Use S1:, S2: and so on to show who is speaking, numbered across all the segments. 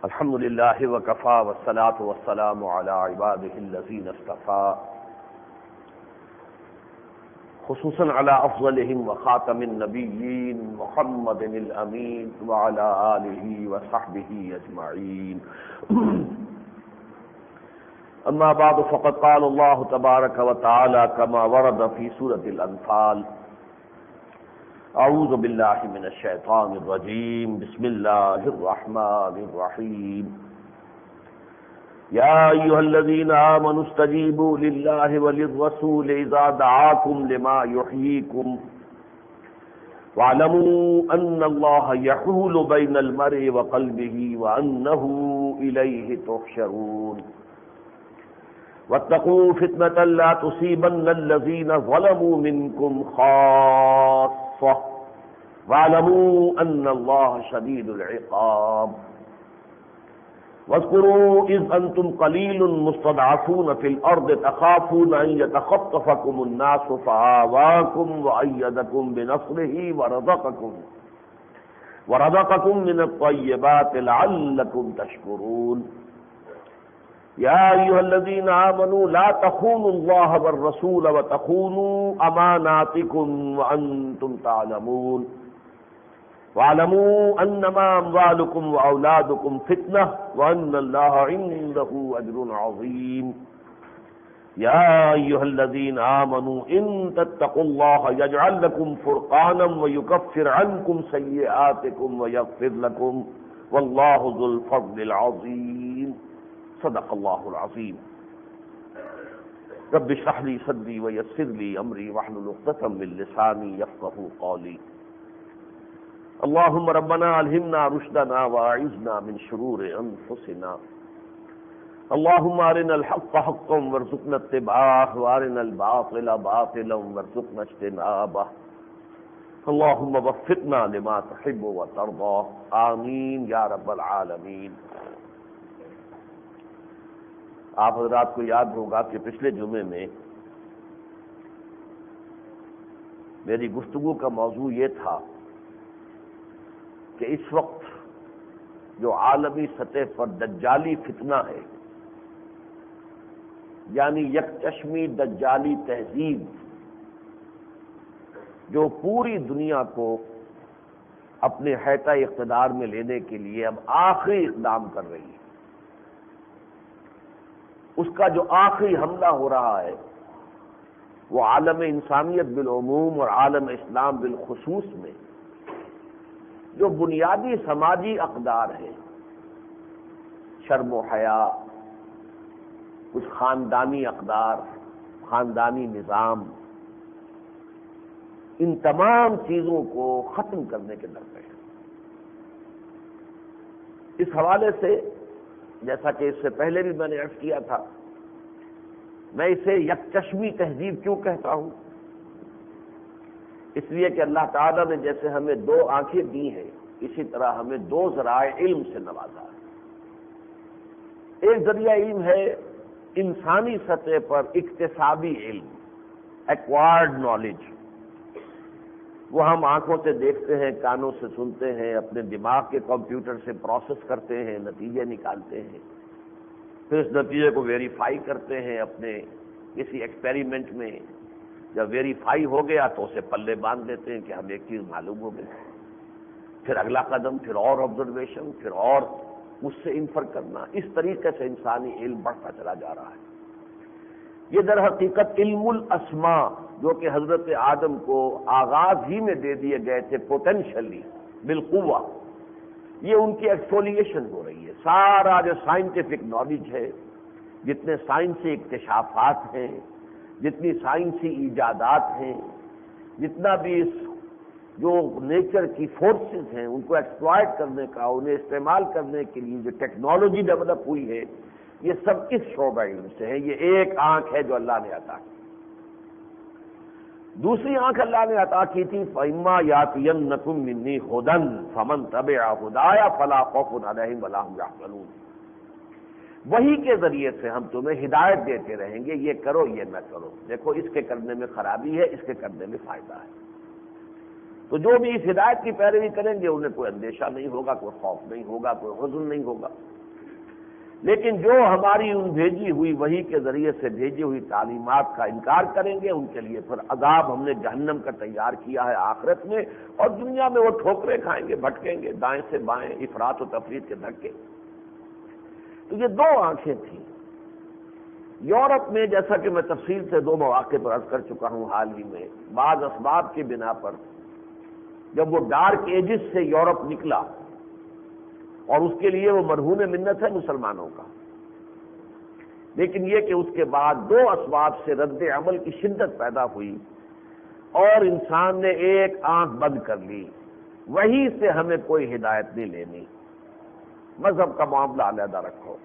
S1: الحمد لله وكفى والصلاة والسلام على عباده الذين اصطفى خصوصا على أفضلهم وخاتم النبيين محمد الأمين وعلى آله وصحبه أجمعين أما بعد فقد قال الله تبارك وتعالى كما ورد في سورة الأنفال أعوذ بالله من الشيطان الرجيم بسم الله الرحمن الرحيم يا أيها الذين آمنوا استجيبوا لله وللرسول إذا دعاكم لما يحييكم واعلموا أن الله يحول بين المرء وقلبه وأنه إليه تحشرون واتقوا فتنة لا تصيبن الذين ظلموا منكم خاصة واعلموا أن الله شديد العقاب واذكروا إذ أنتم قليل مستضعفون في الأرض تخافون أن يتخطفكم الناس فآواكم وأيدكم بنصره ورزقكم من الطيبات لعلكم تشكرون يا أيها الذين آمنوا لا تخونوا الله والرسول وتخونوا أماناتكم وأنتم تعلمون واعلموا أنما أموالكم وأولادكم فتنة وأن الله عنده أجر عظيم يا أيها الذين آمنوا إن تتقوا الله يجعل لكم فرقانا ويكفر عنكم سيئاتكم ويغفر لكم والله ذو الفضل العظيم صدق الله العظيم رب اشرح لي صدري ويسر لي أمري واحلل عقدة من لساني يفقهوا قولي اللهم ربنا ألهمنا رشدنا وأعذنا من شرور أنفسنا اللهم أرنا الحق حقا وارزقنا اتباعه وأرنا الباطل باطلا وارزقنا اجتنابه اللهم وفقنا لما تحب وترضى آمین یا رب العالمین۔ آپ حضرات کو یاد ہوگا کہ پچھلے جمعے میں میری گفتگو کا موضوع یہ تھا کہ اس وقت جو عالمی سطح پر دجالی فتنہ ہے، یعنی یک چشمی دجالی تہذیب جو پوری دنیا کو اپنے حیطہ اقتدار میں لینے کے لیے اب آخری اقدام کر رہی ہے، اس کا جو آخری حملہ ہو رہا ہے وہ عالم انسانیت بالعموم اور عالم اسلام بالخصوص میں جو بنیادی سماجی اقدار ہیں، شرم و حیا، کچھ خاندانی اقدار، خاندانی نظام، ان تمام چیزوں کو ختم کرنے کے در پہ ہے۔ اس حوالے سے جیسا کہ اس سے پہلے بھی میں نے عرض کیا تھا، میں اسے یک چشمی تہذیب کیوں کہتا ہوں؟ اس لیے کہ اللہ تعالیٰ نے جیسے ہمیں دو آنکھیں دی ہیں، اسی طرح ہمیں دو ذرائع علم سے نوازا ہے۔ ایک ذریعہ علم ہے انسانی سطح پر اکتسابی علم، ایکوائرڈ نالج، وہ ہم آنکھوں سے دیکھتے ہیں، کانوں سے سنتے ہیں، اپنے دماغ کے کمپیوٹر سے پروسیس کرتے ہیں، نتیجے نکالتے ہیں، پھر اس نتیجے کو ویریفائی کرتے ہیں اپنے کسی ایکسپیریمنٹ میں۔ جب ویریفائی ہو گیا تو اسے پلے باندھ دیتے ہیں کہ ہمیں ایک چیز معلوم ہو گئی، پھر اگلا قدم، پھر اور آبزرویشن، پھر اور اس سے انفر کرنا۔ اس طریقے سے انسانی علم بڑھتا چلا جا رہا ہے۔ یہ در حقیقت علم الاسماء جو کہ حضرت آدم کو آغاز ہی میں دے دیے گئے تھے پوٹینشلی بالقوہ، یہ ان کی ایکسفولیشن ہو رہی ہے۔ سارا جو سائنٹیفک نالج ہے، جتنے سائنسی اکتشافات ہیں، جتنی سائنسی ایجادات ہیں، جتنا بھی اس جو نیچر کی فورسز ہیں ان کو ایکسپلائٹ کرنے کا، انہیں استعمال کرنے کے لیے جو ٹیکنالوجی ڈیولپ ہوئی ہے، یہ سب اس شعبہ علم سے ہے۔ یہ ایک آنکھ ہے جو اللہ نے عطا کی۔ دوسری آنکھ اللہ نے عطا کی تھی فَإِمَّا يَأْتِيَنَّكُم مِّنِّي هُدًى فَمَن تَبِعَ هُدَايَ فَلَا خَوْفٌ عَلَيْهِمْ وَلَا هُمْ يَحْزَنُونَ۔ وہی کے ذریعے سے ہم تمہیں ہدایت دیتے رہیں گے، یہ کرو یہ نہ کرو، دیکھو اس کے کرنے میں خرابی ہے، اس کے کرنے میں فائدہ ہے۔ تو جو بھی اس ہدایت کی پیروی کریں گے انہیں کوئی اندیشہ نہیں ہوگا، کوئی خوف نہیں ہوگا، کوئی حزن نہیں ہوگا۔ لیکن جو ہماری ان بھیجی ہوئی وحی کے ذریعے سے بھیجی ہوئی تعلیمات کا انکار کریں گے ان کے لیے پھر عذاب ہم نے جہنم کا تیار کیا ہے آخرت میں، اور دنیا میں وہ ٹھوکریں کھائیں گے، بھٹکیں گے دائیں سے بائیں، افراط و تفریط کے دھکے۔ تو یہ دو آنکھیں تھیں۔ یورپ میں جیسا کہ میں تفصیل سے دو مواقع پر عرض کر چکا ہوں حال ہی میں، بعض اسباب کی بنا پر جب وہ ڈارک ایجز سے یورپ نکلا، اور اس کے لیے وہ مرہون منت ہے مسلمانوں کا، لیکن یہ کہ اس کے بعد دو اسباب سے رد عمل کی شدت پیدا ہوئی اور انسان نے ایک آنکھ بند کر لی، وہی سے ہمیں کوئی ہدایت نہیں لینی، مذہب کا معاملہ علیحدہ رکھو،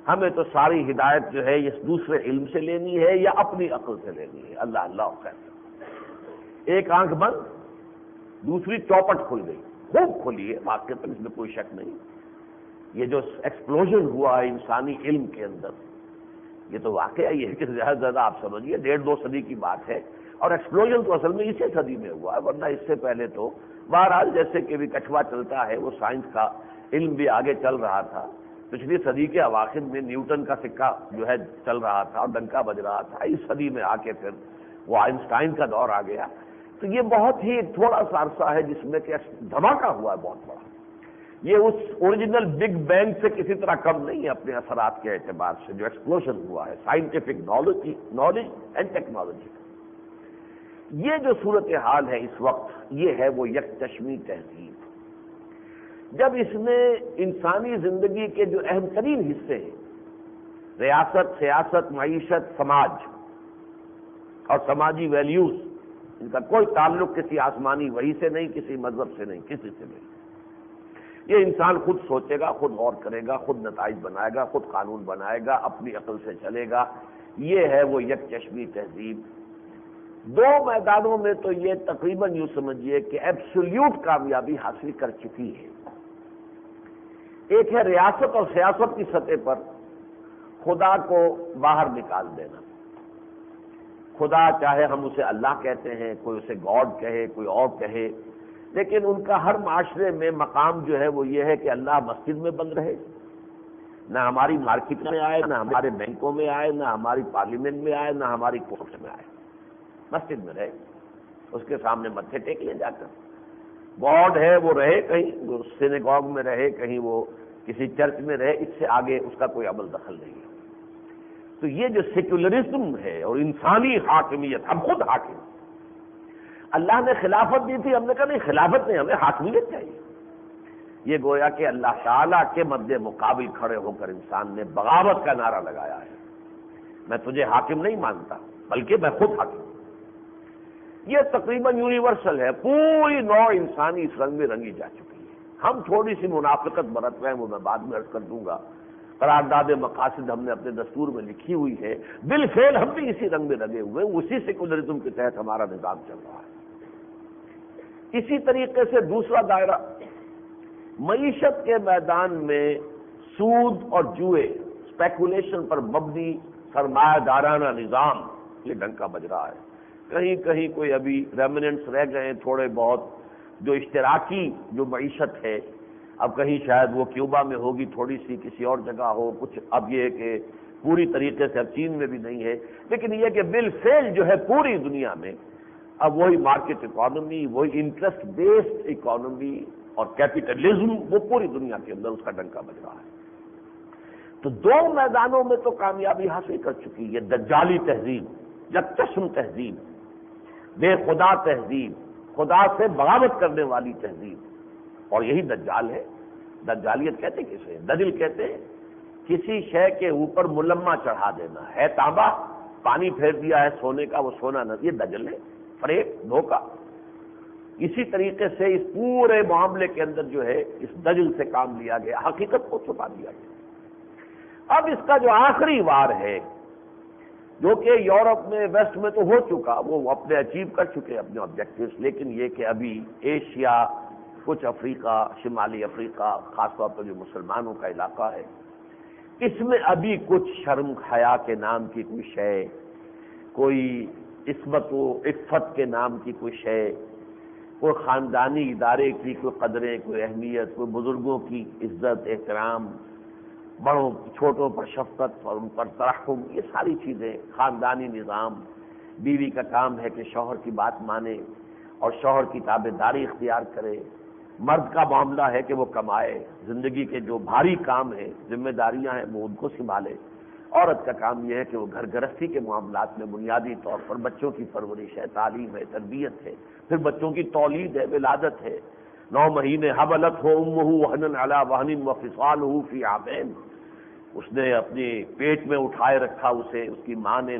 S1: ہمیں تو ساری ہدایت جو ہے اس دوسرے علم سے لینی ہے یا اپنی عقل سے لینی ہے۔ اللہ اللہ خیر، ایک آنکھ بند، دوسری چوپٹ کھل گئی، خوب کھلی ہے واقعتاً، اس میں کوئی شک نہیں۔ یہ جو ایکسپلوژن ہوا ہے انسانی علم کے اندر، یہ تو واقعہ یہ ہے کہ زیادہ زیادہ آپ سمجھیے 1.5-2 صدی کی بات ہے، اور ایکسپلوژن تو اصل میں اسی صدی میں ہوا ہے، ورنہ اس سے پہلے تو بہرحال جیسے کہ بھی کچھوا چلتا ہے، وہ سائنس کا علم بھی آگے چل رہا تھا۔ پچھلی صدی کے اواخر میں نیوٹن کا سکہ جو ہے چل رہا تھا اور ڈنکا بج رہا تھا، اس صدی میں آ کے پھر وہ آئنسٹائن کا دور آ گیا۔ تو یہ بہت ہی تھوڑا سا عرصہ ہے جس میں کہ دھماکہ ہوا ہے بہت بڑا۔ یہ اس اوریجنل بگ بینگ سے کسی طرح کم نہیں ہے اپنے اثرات کے اعتبار سے، جو ایکسپلوژن ہوا ہے سائنٹیفک نالج اینڈ ٹیکنالوجی کا۔ یہ جو صورتحال ہے اس وقت، یہ ہے وہ یک چشمی تہذیب۔ جب اس نے انسانی زندگی کے جو اہم ترین حصے ہیں، ریاست، سیاست، معیشت، سماج اور سماجی ویلیوز، ان کا کوئی تعلق کسی آسمانی وحی سے نہیں، کسی مذہب سے نہیں، کسی سے نہیں، یہ انسان خود سوچے گا، خود غور کرے گا، خود نتائج بنائے گا، خود قانون بنائے گا، اپنی عقل سے چلے گا، یہ ہے وہ یک چشمی تہذیب۔ دو میدانوں میں تو یہ تقریباً یوں سمجھیے کہ ایبسولیوٹ کامیابی حاصل کر چکی ہے۔ ایک ہے ریاست اور سیاست کی سطح پر خدا کو باہر نکال دینا۔ خدا چاہے ہم اسے اللہ کہتے ہیں، کوئی اسے گاڈ کہے، کوئی اور کہے، لیکن ان کا ہر معاشرے میں مقام جو ہے وہ یہ ہے کہ اللہ مسجد میں بند رہے، نہ ہماری مارکیٹ میں آئے، نہ ہمارے بینکوں میں آئے، نہ ہماری پارلیمنٹ میں آئے، نہ ہماری کورٹ میں آئے، مسجد میں رہے، اس کے سامنے متھے ٹیک لے جا کر۔ گاڈ ہے وہ رہے کہیں وہ سینیگوگ میں رہے، کہیں وہ کسی چرچ میں رہے، اس سے آگے اس کا کوئی عمل دخل نہیں ہے۔ تو یہ جو سیکولرزم ہے اور انسانی حاکمیت، ہم خود حاکم، اللہ نے خلافت دی تھی، ہم نے کہا نہیں خلافت نہیں، ہمیں حاکمیت چاہیے۔ یہ گویا کہ اللہ تعالیٰ کے مد مقابل کھڑے ہو کر انسان نے بغاوت کا نعرہ لگایا ہے، میں تجھے حاکم نہیں مانتا بلکہ میں خود حاکم ہوں۔ یہ تقریباً یونیورسل ہے، پوری نوع انسانی اس رنگ میں رنگی جا چکی ہے۔ ہم تھوڑی سی منافقت برت رہے ہیں، وہ میں بعد میں عرض کر دوں گا۔ قرارداد مقاصد ہم نے اپنے دستور میں لکھی ہوئی ہے، بالفعل ہم بھی اسی رنگ میں لگے ہوئے ہیں، اسی سیکولرزم کے تحت ہمارا نظام چل رہا ہے۔ اسی طریقے سے دوسرا دائرہ معیشت کے میدان میں سود اور جوئے، اسپیکولیشن پر مبنی سرمایہ دارانہ نظام، یہ ڈنکا بج رہا ہے۔ کہیں کہیں کوئی ابھی ریمننٹس رہ گئے ہیں تھوڑے بہت، جو اشتراکی جو معیشت ہے، اب کہیں شاید وہ کیوبا میں ہوگی، تھوڑی سی کسی اور جگہ ہو کچھ، اب یہ کہ پوری طریقے سے اب چین میں بھی نہیں ہے، لیکن یہ کہ بالفعل جو ہے پوری دنیا میں اب وہی مارکیٹ اکانومی، وہی انٹرسٹ بیسڈ اکانومی اور کیپٹلزم، وہ پوری دنیا کے اندر اس کا ڈنکا بج رہا ہے۔ تو دو میدانوں میں تو کامیابی حاصل کر چکی، یہ دجالی تہذیب، یک چشم تہذیب، بے خدا تہذیب، خدا سے بغاوت کرنے والی تہذیب، اور یہی دجال ہے۔ دجالیت کہتے کسے؟ دجل کہتے ہیں کسی شے کے اوپر ملمہ چڑھا دینا، ہے تانبا، پانی پھیر دیا ہے سونے کا، وہ سونا نہ، یہ دجل ہے، فریب، دھوکہ۔ اسی طریقے سے اس پورے معاملے کے اندر جو ہے اس دجل سے کام لیا گیا، حقیقت کو چھپا دیا گیا۔ اب اس کا جو آخری وار ہے، جو کہ یورپ میں، ویسٹ میں تو ہو چکا، وہ اپنے اچیو کر چکے اپنے آبجیکٹیوز، لیکن یہ کہ ابھی ایشیا، کچھ افریقہ، شمالی افریقہ، خاص طور پر جو مسلمانوں کا علاقہ ہے، اس میں ابھی کچھ شرم حیا کے نام کی کوئی شے، کوئی عصمت و عفت کے نام کی کوئی شے، کوئی خاندانی ادارے کی کوئی قدریں، کوئی اہمیت، کوئی بزرگوں کی عزت احترام، بڑوں چھوٹوں پر شفقت اور ان پر ترحم، یہ ساری چیزیں، خاندانی نظام، بیوی کا کام ہے کہ شوہر کی بات مانے اور شوہر کی تابعداری اختیار کرے، مرد کا معاملہ ہے کہ وہ کمائے، زندگی کے جو بھاری کام ہیں، ذمہ داریاں ہیں، وہ ان کو سنبھالے، عورت کا کام یہ ہے کہ وہ گھر گرہستی کے معاملات میں بنیادی طور پر بچوں کی پرورش ہے، تعلیم ہے، تربیت ہے، پھر بچوں کی تولید ہے، ولادت ہے، 9 مہینے حملت ہو امہ وہنا علی وہن وفصالہ فی عامین، اس نے اپنے پیٹ میں اٹھائے رکھا اسے، اس کی ماں نے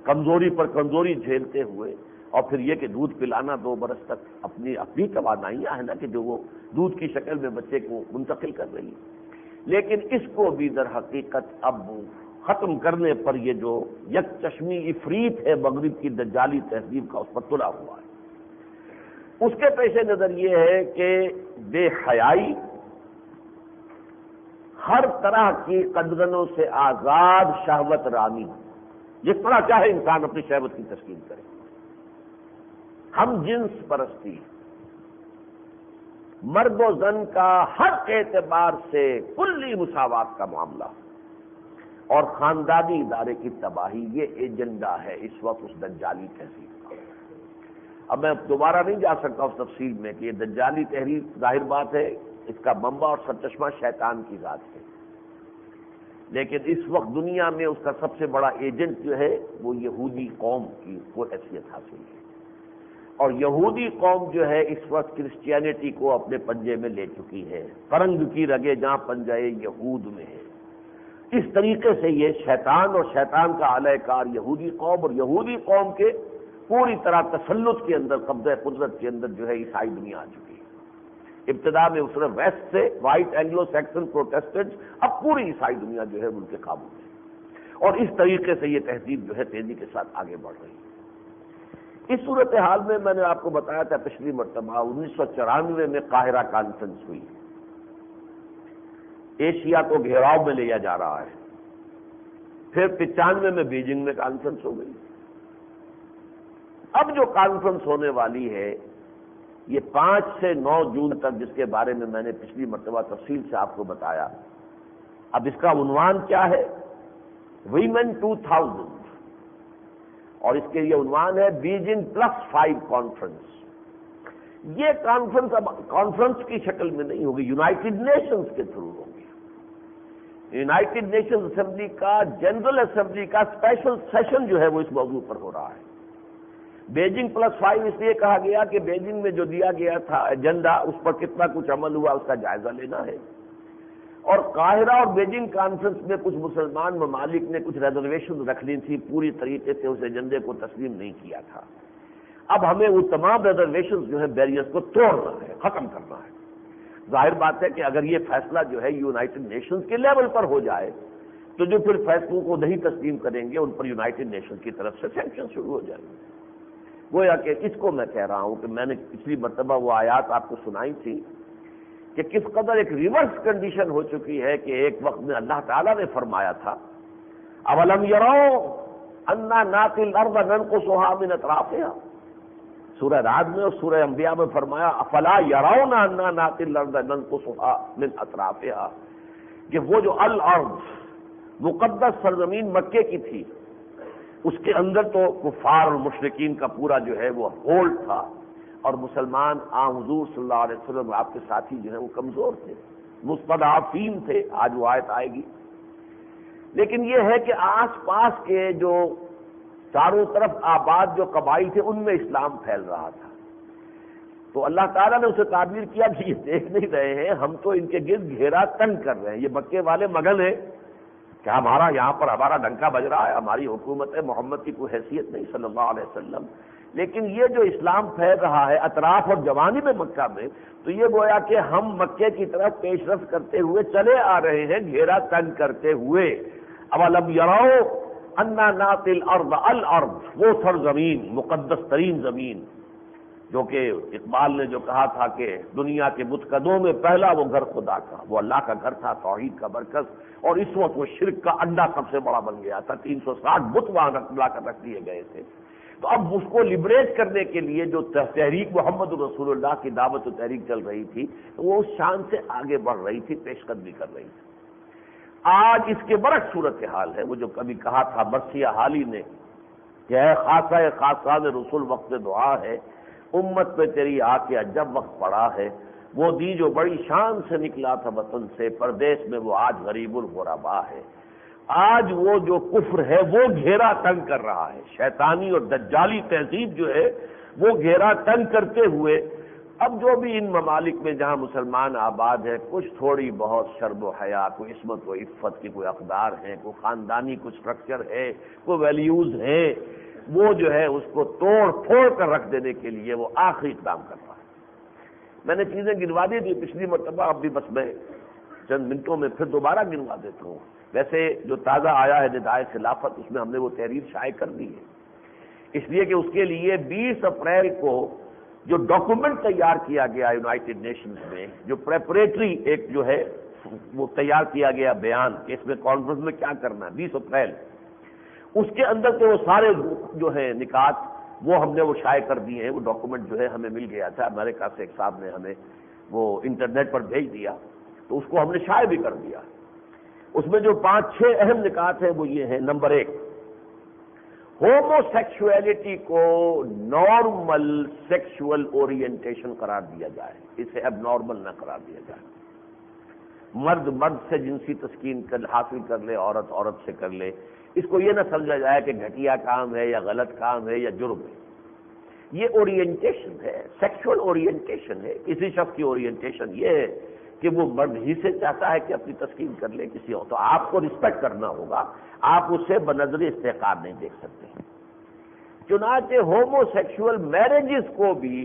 S1: کمزوری پر کمزوری جھیلتے ہوئے، اور پھر یہ کہ دودھ پلانا 2 برس تک اپنی توانائیاں ہیں نا کہ جو وہ دودھ کی شکل میں بچے کو منتقل کر رہی ہے، لیکن اس کو بھی در حقیقت اب ختم کرنے پر یہ جو یک چشمی افریت ہے مغرب کی دجالی تہذیب کا، اس پر تلا ہوا ہے۔ اس کے پیش نظر یہ ہے کہ بے حیائی، ہر طرح کی قدغنوں سے آزاد شہوت رانی، جس طرح چاہے انسان اپنی شہوت کی تسکین کرے، ہم جنس پرستی، مرد و زن کا ہر اعتبار سے کلی مساوات کا معاملہ اور خاندانی ادارے کی تباہی، یہ ایجنڈا ہے اس وقت اس دجالی تحریک کا۔ اب میں دوبارہ نہیں جا سکتا اس تفصیل میں کہ یہ دجالی تحریک، ظاہر بات ہے اس کا منبع اور سرچشمہ شیطان کی ذات ہے، لیکن اس وقت دنیا میں اس کا سب سے بڑا ایجنٹ جو ہے وہ یہودی قوم کی وہ حیثیت حاصل ہے، اور یہودی قوم جو ہے اس وقت کرسچینٹی کو اپنے پنجے میں لے چکی ہے، فرنگ کی رگیں جہاں پنجے یہود میں ہے۔ اس طریقے سے یہ شیطان اور شیطان کا اعلی کار یہودی قوم، اور یہودی قوم کے پوری طرح تسلط کے اندر، قبضہ قدرت کے اندر جو ہے عیسائی دنیا آ چکی ہے۔ ابتدا میں صرف ویسٹ سے وائٹ اینگلو سیکسن پروٹیسٹنٹ، اب پوری عیسائی دنیا جو ہے ان کے قابو میں، اور اس طریقے سے یہ تہذیب جو ہے تیزی کے ساتھ آگے بڑھ رہی ہے۔ اس صورتحال میں میں نے آپ کو بتایا تھا پچھلی مرتبہ 1994 میں قاہرہ کانفرنس ہوئی، ایشیا کو گھیراؤ میں لیا جا رہا ہے، پھر 95 میں بیجنگ میں کانفرنس ہو گئی، اب جو کانفرنس ہونے والی ہے یہ 5 سے 9 جون تک، جس کے بارے میں نے پچھلی مرتبہ تفصیل سے آپ کو بتایا۔ اب اس کا عنوان کیا ہے؟ ویمن 2000، اور اس کے یہ عنوان ہے بیجنگ +5 کانفرنس۔ یہ کانفرنس اب کانفرنس کی شکل میں نہیں ہوگی، یونائٹڈ نیشنز کے تھرو ہوگی۔ یونائٹڈ نیشنز اسمبلی کا، جنرل اسمبلی کا اسپیشل سیشن جو ہے وہ اس موضوع پر ہو رہا ہے۔ بیجنگ +5 اس لیے کہا گیا کہ بیجنگ میں جو دیا گیا تھا ایجنڈا، اس پر کتنا کچھ عمل ہوا اس کا جائزہ لینا ہے، اور قاہرہ اور بیجنگ کانفرنس میں کچھ مسلمان ممالک نے کچھ ریزرویشن رکھ لی تھی، پوری طریقے سے اس ایجنڈے کو تسلیم نہیں کیا تھا۔ اب ہمیں وہ تمام ریزرویشن جو ہے بیریئرز کو توڑنا ہے، ختم کرنا ہے۔ ظاہر بات ہے کہ اگر یہ فیصلہ جو ہے یونائٹڈ نیشنز کے لیول پر ہو جائے تو جو پھر فیصلوں کو نہیں تسلیم کریں گے ان پر یونائٹڈ نیشنز کی طرف سے سینکشن شروع ہو جائیں گے۔ گویا کہ اس کو میں کہہ رہا ہوں کہ میں نے پچھلی مرتبہ وہ آیات آپ کو سنائی تھی کہ کس قدر ایک ریورس کنڈیشن ہو چکی ہے کہ ایک وقت میں اللہ تعالیٰ نے فرمایا تھا اولم یروا انا ناتی الارض ننقصها من اطرافها، سورہ رعد میں اور سورہ انبیاء میں فرمایا افلا یرون انا ناتی الارض ننقصها من اطرافها، کہ وہ جو الارض مقدس سرزمین مکے کی تھی، اس کے اندر تو کفار اور مشرکین کا پورا جو ہے وہ ہولڈ تھا، اور مسلمان حضور صلی اللہ علیہ وسلم آپ کے ساتھی جو ہیں وہ کمزور تھے، مستضعفین تھے، آج وہ آیت آئے گی۔ لیکن یہ ہے کہ آس پاس کے جو چاروں طرف آباد جو قبائل تھے ان میں اسلام پھیل رہا تھا، تو اللہ تعالیٰ نے اسے تعبیر کیا کہ یہ دیکھ نہیں رہے ہیں، ہم تو ان کے گرد گھیرا تنگ کر رہے ہیں، یہ مکے والے مگن ہیں کہ ہمارا یہاں پر ہمارا ڈنکا بج رہا ہے، ہماری حکومت محمد کی کوئی حیثیت نہیں صلی اللہ علیہ وسلم، لیکن یہ جو اسلام پھیل رہا ہے اطراف اور جوانب مکہ میں، تو یہ گویا کہ ہم مکے کی طرف پیش رفت کرتے ہوئے چلے آ رہے ہیں، گھیرا تنگ کرتے ہوئے۔ اولم یروا انا ناتی الارض، وہ سرزمین، مقدس ترین زمین، جو کہ اقبال نے جو کہا تھا کہ دنیا کے بتکدوں میں پہلا وہ گھر خدا کا، وہ اللہ کا گھر تھا، توحید کا مرکز، اور اس وقت وہ شرک کا اڈا سب سے بڑا بن گیا تھا، 360 بت وہاں لا کر رکھ دیے گئے تھے۔ تو اب اس کو لبریٹ کرنے کے لیے جو تحریک محمد رسول اللہ کی دعوت و تحریک چل رہی تھی وہ اس شان سے آگے بڑھ رہی تھی، پیش قدمی کر رہی تھی۔ آج اس کے برعکس صورتحال ہے، وہ جو کبھی کہا تھا مرثیہ حالی نے کہ اے خاصہ خاصان رسول وقت دعا ہے، امت پہ تیری آ کے عجب وقت پڑا ہے، وہ دی جو بڑی شان سے نکلا تھا وطن سے، پردیس میں وہ آج غریب الغربا ہے۔ آج وہ جو کفر ہے وہ گھیرا تنگ کر رہا ہے، شیطانی اور دجالی تہذیب جو ہے وہ گھیرا تنگ کرتے ہوئے اب جو بھی ان ممالک میں جہاں مسلمان آباد ہیں کچھ تھوڑی بہت شرم و حیا، کوئی عصمت و عفت کی کوئی اقدار ہیں، کوئی خاندانی کچھ سٹرکچر ہے، کوئی ویلیوز ہیں، وہ جو ہے اس کو توڑ پھوڑ کر رکھ دینے کے لیے وہ آخری اقدام کر رہا ہے۔ میں نے چیزیں گنوا دی تھی پچھلی مرتبہ، اب بھی بس میں چند منٹوں میں پھر دوبارہ گنوا دیتا ہوں۔ ویسے جو تازہ آیا ہے ندائے خلافت، اس میں ہم نے وہ تحریر شائع کر دی ہے، اس لیے کہ اس کے لیے 20 اپریل کو جو ڈاکومنٹ تیار کیا گیا یونائٹڈ نیشنز میں، جو پریپریٹری ایک جو ہے وہ تیار کیا گیا بیان کہ اس میں کانفرنس میں کیا کرنا ہے 20 اپریل، اس کے اندر کے وہ سارے جو ہیں نکات وہ ہم نے وہ شائع کر دیے ہیں۔ وہ ڈاکومنٹ جو ہے ہمیں مل گیا تھا، امریکہ سے ایک صاحب نے ہمیں وہ انٹرنیٹ پر بھیج دیا، تو اس کو ہم نے شائع بھی کر دیا۔ اس میں جو 5-6 اہم نکات ہیں وہ یہ ہیں۔ نمبر 1، ہومو سیکشولیٹی کو نارمل سیکشول اورینٹیشن قرار دیا جائے، اسے اب نارمل نہ قرار دیا جائے۔ مرد مرد سے جنسی تسکین حاصل کر لے، عورت عورت سے کر لے، اس کو یہ نہ سمجھا جائے کہ گھٹیا کام ہے یا غلط کام ہے یا جرم ہے۔ یہ اورینٹیشن ہے، سیکشول اورینٹیشن ہے۔ کسی شخص کی اورینٹیشن یہ ہے کہ وہ مرد ہی سے چاہتا ہے کہ اپنی تسکین کر لے کسی اور، تو آپ کو رسپیکٹ کرنا ہوگا، آپ اسے بنظر استحقار نہیں دیکھ سکتے۔ چنانچہ ہومو سیکشول میرجز کو بھی